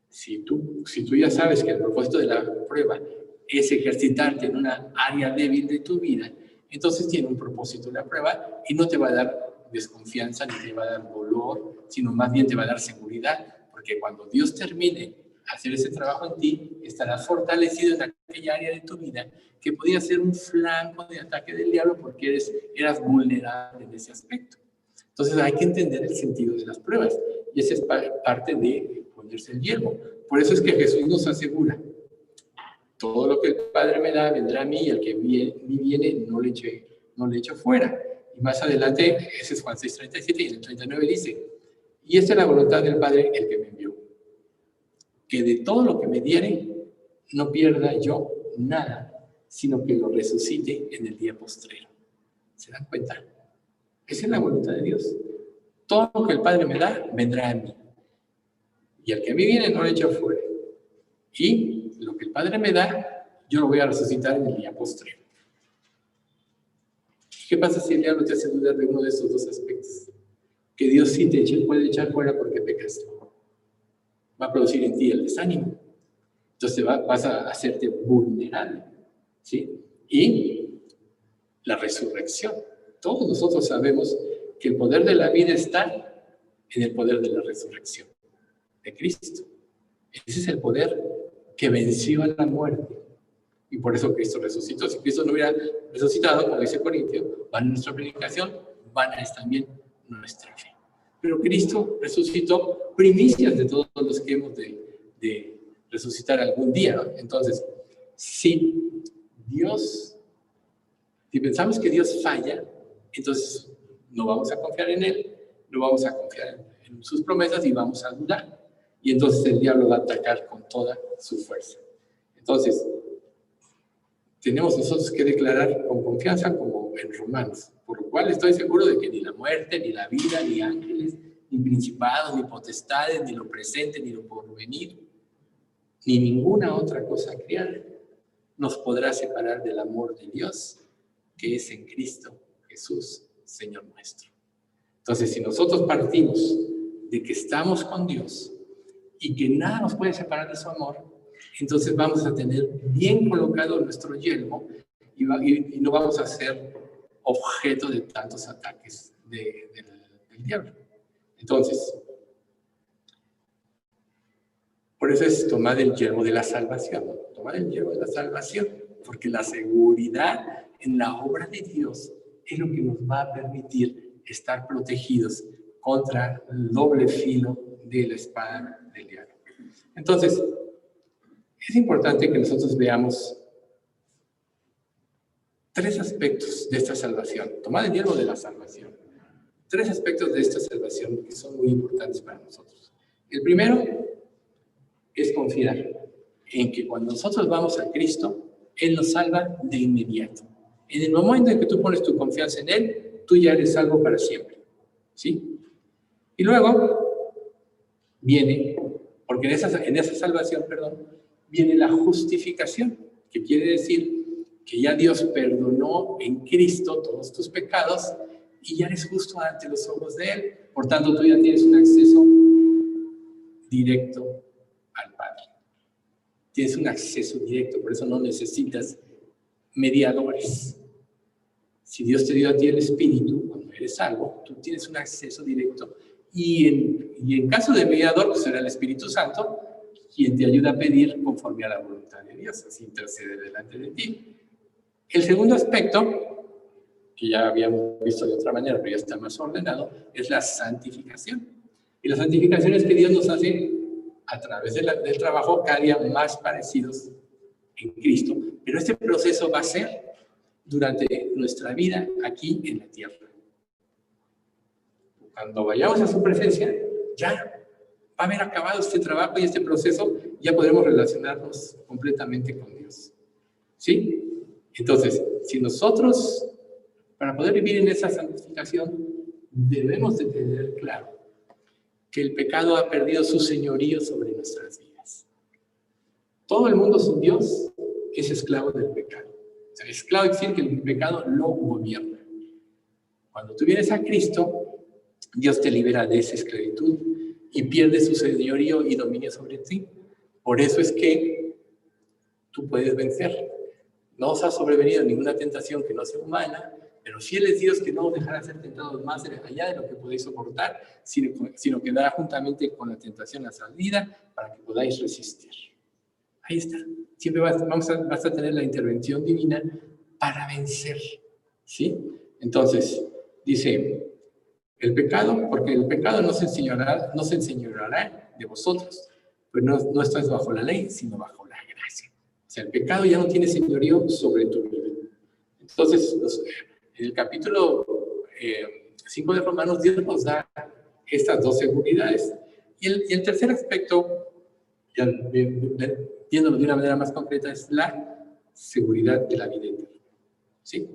Si tú ya sabes que el propósito de la prueba es ejercitarte en una área débil de tu vida, entonces tiene un propósito la prueba y no te va a dar desconfianza ni te va a dar dolor, sino más bien te va a dar seguridad, porque cuando Dios termine hacer ese trabajo en ti, estarás fortalecido en aquella área de tu vida que podía ser un flanco de ataque del diablo porque eras vulnerable en ese aspecto. Entonces hay que entender el sentido de las pruebas y esa es parte de ponerse el yelmo. Por eso es que Jesús nos asegura, todo lo que el Padre me da vendrá a mí y al que me viene no le echo fuera. Y más adelante, ese es Juan 6:37 y en el 39 dice, y esta es la voluntad del Padre, el que me envió, que de todo lo que me diere no pierda yo nada, sino que lo resucite en el día postrero. ¿Se dan cuenta? Esa es la voluntad de Dios. Todo lo que el Padre me da, vendrá a mí. Y al que a mí viene, no le echo fuera. Y lo que el Padre me da, yo lo voy a resucitar en el día postrero. ¿Qué pasa si el diablo te hace dudar de uno de estos dos aspectos? Que Dios sí te puede echar fuera porque pecaste. va a producir en ti el desánimo. Entonces vas a hacerte vulnerable, ¿sí? Y la resurrección. Todos nosotros sabemos que el poder de la vida está en el poder de la resurrección de Cristo. Ese es el poder que venció a la muerte. Y por eso Cristo resucitó. Si Cristo no hubiera resucitado, como dice Corintio, van a nuestra predicación, van a es también nuestra fe. Pero Cristo resucitó primicias de todos los que hemos de resucitar algún día, ¿no? Entonces, si pensamos que Dios falla, entonces no vamos a confiar en Él, no vamos a confiar en sus promesas y vamos a dudar. Y entonces el diablo va a atacar con toda su fuerza. Entonces, tenemos nosotros que declarar con confianza como en Romanos, por lo cual estoy seguro de que ni la muerte, ni la vida, ni ángeles, ni principados, ni potestades, ni lo presente, ni lo porvenir, ni ninguna otra cosa creada nos podrá separar del amor de Dios que es en Cristo Jesús, Señor nuestro. Entonces, si nosotros partimos de que estamos con Dios y que nada nos puede separar de su amor, entonces vamos a tener bien colocado nuestro yelmo y no vamos a ser objeto de tantos ataques del diablo. Entonces, por eso es tomar el yelmo de la salvación, ¿no? Tomar el yelmo de la salvación, porque la seguridad en la obra de Dios es lo que nos va a permitir estar protegidos contra el doble filo de la espada del diablo. Entonces, es importante que nosotros veamos tres aspectos de esta salvación. Tomar el yelmo de la salvación. Tres aspectos de esta salvación que son muy importantes para nosotros. El primero es confiar en que cuando nosotros vamos a Cristo, Él nos salva de inmediato. En el momento en que tú pones tu confianza en Él, tú ya eres salvo para siempre. ¿Sí? Y luego viene, porque en esa salvación, viene la justificación, que quiere decir que ya Dios perdonó en Cristo todos tus pecados y ya eres justo ante los ojos de Él. Por tanto, tú ya tienes un acceso directo al Padre. Tienes un acceso directo, por eso no necesitas mediadores. Si Dios te dio a ti el Espíritu, cuando eres salvo, tú tienes un acceso directo. Y en caso de mediador, pues será el Espíritu Santo quien te ayuda a pedir conforme a la voluntad de Dios, así intercede delante de ti. El segundo aspecto, que ya habíamos visto de otra manera, pero ya está más ordenado, es la santificación. Y la santificación es que Dios nos hace, a través del trabajo, cada día más parecidos en Cristo. Pero este proceso va a ser durante nuestra vida aquí en la tierra. Cuando vayamos a su presencia, ya va a haber acabado este trabajo y este proceso, ya podremos relacionarnos completamente con Dios. ¿Sí? Entonces, si nosotros, para poder vivir en esa santificación, debemos de tener claro que el pecado ha perdido su señorío sobre nuestras vidas. Todo el mundo sin Dios es esclavo del pecado. O sea, esclavo quiere decir que el pecado lo gobierna. Cuando tú vienes a Cristo, Dios te libera de esa esclavitud y pierde su señorío y dominio sobre ti. Por eso es que tú puedes vencer. No os ha sobrevenido ninguna tentación que no sea humana, pero fiel es Dios que no os dejará ser tentados más allá de lo que podéis soportar, sino que dará juntamente con la tentación la salida para que podáis resistir. Ahí está. Siempre vas a tener la intervención divina para vencer. ¿Sí? Entonces, dice, el pecado, porque el pecado no se enseñoreará de vosotros, pues no estás bajo la ley, sino bajo la gracia. O sea, el pecado ya no tiene señorío sobre tu vida. Entonces, en el capítulo 5 de Romanos, Dios nos da estas dos seguridades. Y el tercer aspecto, ya viéndolo de una manera más concreta, es la seguridad de la vida eterna. ¿Sí?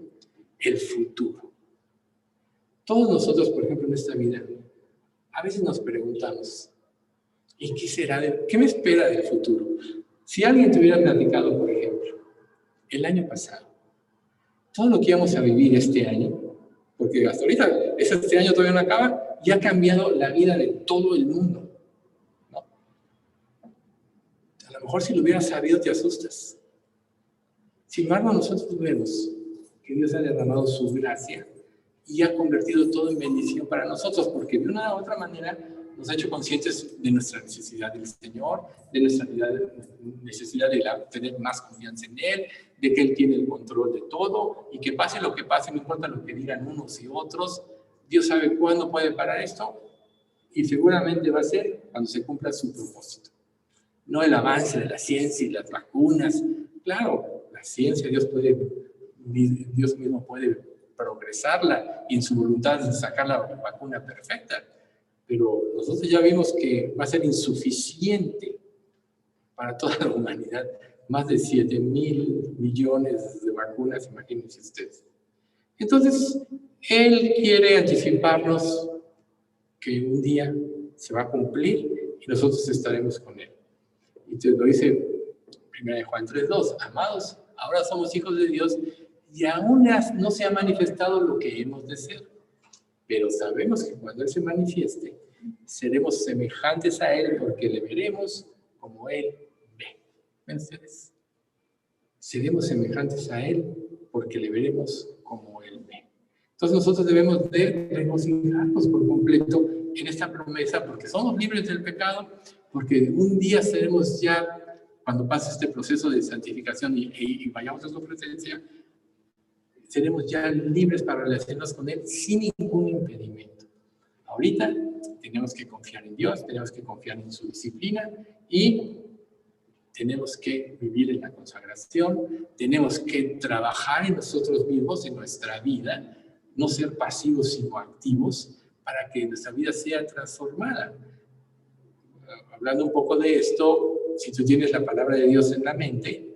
El futuro. Todos nosotros, por ejemplo, en esta vida, a veces nos preguntamos, ¿y qué será? ¿Qué me espera del futuro? Si alguien te hubiera platicado, por ejemplo, el año pasado, todo lo que íbamos a vivir este año, porque hasta ahorita, este año todavía no acaba, ya ha cambiado la vida de todo el mundo, ¿no? mejor si lo hubieras sabido te asustas. Sin embargo, nosotros vemos que Dios ha derramado su gracia y ha convertido todo en bendición para nosotros, porque de una u otra manera nos ha hecho conscientes de nuestra necesidad del Señor, de nuestra necesidad de tener más confianza en Él, de que Él tiene el control de todo y que pase lo que pase, no importa lo que digan unos y otros, Dios sabe cuándo puede parar esto y seguramente va a ser cuando se cumpla su propósito. No el avance de la ciencia y las vacunas. Claro, la ciencia, Dios mismo puede progresarla y en su voluntad sacar la vacuna perfecta. Pero nosotros ya vimos que va a ser insuficiente para toda la humanidad. Más de 7,000 millones de vacunas, imagínense ustedes. Entonces, Él quiere anticiparnos que un día se va a cumplir y nosotros estaremos con Él. Y entonces lo dice 1 Juan 3:2, amados, ahora somos hijos de Dios y aún no se ha manifestado lo que hemos de ser. Pero sabemos que cuando Él se manifieste, seremos semejantes a Él porque le veremos como Él ve. ¿Ven ustedes? Seremos semejantes a Él porque le veremos como Él ve. Entonces nosotros debemos de regocijarnos por completo en esta promesa porque somos libres del pecado, porque un día seremos ya, cuando pase este proceso de santificación y vayamos a su presencia, seremos ya libres para relacionarnos con Él sin ningún impedimento. Ahorita tenemos que confiar en Dios, tenemos que confiar en su disciplina y tenemos que vivir en la consagración, tenemos que trabajar en nosotros mismos, en nuestra vida, no ser pasivos sino activos para que nuestra vida sea transformada. Hablando un poco de esto, si tú tienes la palabra de Dios en la mente,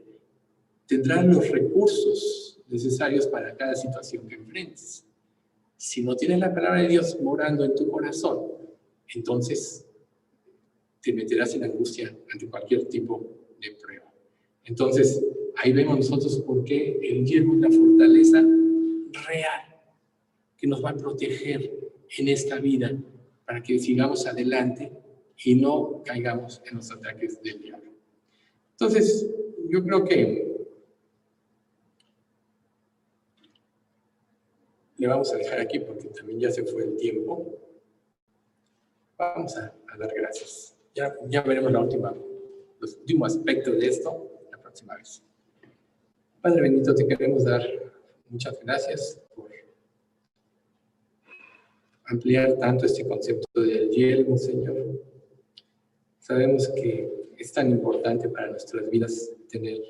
tendrás los recursos necesarios para cada situación que enfrentes. Si no tienes la palabra de Dios morando en tu corazón, entonces te meterás en angustia ante cualquier tipo de prueba. Entonces, ahí vemos nosotros por qué el yelmo es la fortaleza real que nos va a proteger en esta vida para que sigamos adelante y no caigamos en los ataques del diablo. Entonces, yo creo que le vamos a dejar aquí porque también ya se fue el tiempo. Vamos a dar gracias. Ya veremos los últimos aspectos de esto la próxima vez. Padre bendito, te queremos dar muchas gracias por ampliar tanto este concepto del yelmo, Señor. Sabemos que es tan importante para nuestras vidas tener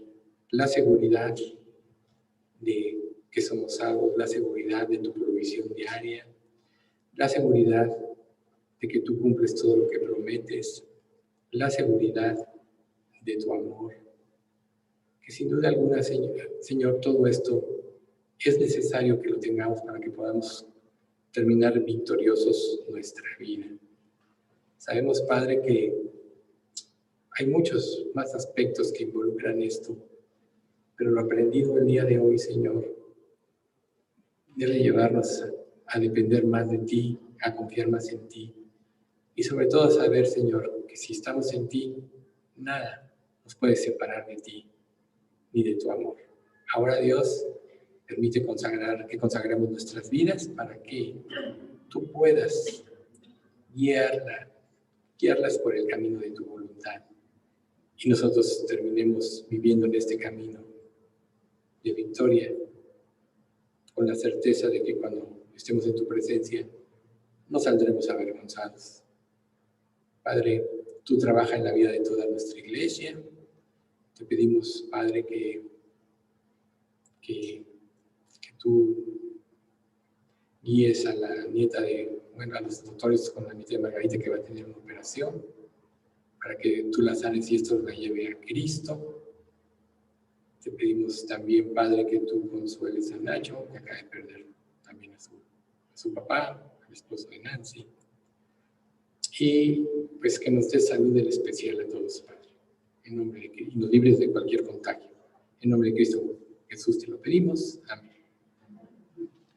la seguridad de que somos salvos, la seguridad de tu provisión diaria, la seguridad de que tú cumples todo lo que prometes, la seguridad de tu amor. Que sin duda alguna, Señor, todo esto es necesario que lo tengamos para que podamos terminar victoriosos nuestra vida. Sabemos, Padre, que hay muchos más aspectos que involucran esto, pero lo aprendido el día de hoy, Señor, debe llevarnos a depender más de ti, a confiar más en ti y sobre todo a saber, Señor, que si estamos en ti, nada nos puede separar de ti ni de tu amor. Ahora, Dios, permite que consagremos nuestras vidas para que tú puedas guiarlas por el camino de tu voluntad y nosotros terminemos viviendo en este camino de victoria con la certeza de que cuando estemos en tu presencia no saldremos avergonzados. Padre, tú trabajas en la vida de toda nuestra iglesia. Te pedimos, Padre, que tú guíes a la nieta a los doctores con la nieta de Margarita que va a tener una operación, para que tú la sanes y esto la lleve a Cristo. Te pedimos también, Padre, que tú consueles a Nacho, que acaba de perder también a su papá, al esposo de Nancy. Y pues que nos des salud en especial a todos, Padre, en nombre de Cristo, y nos libres de cualquier contagio. En nombre de Cristo Jesús te lo pedimos. Amén.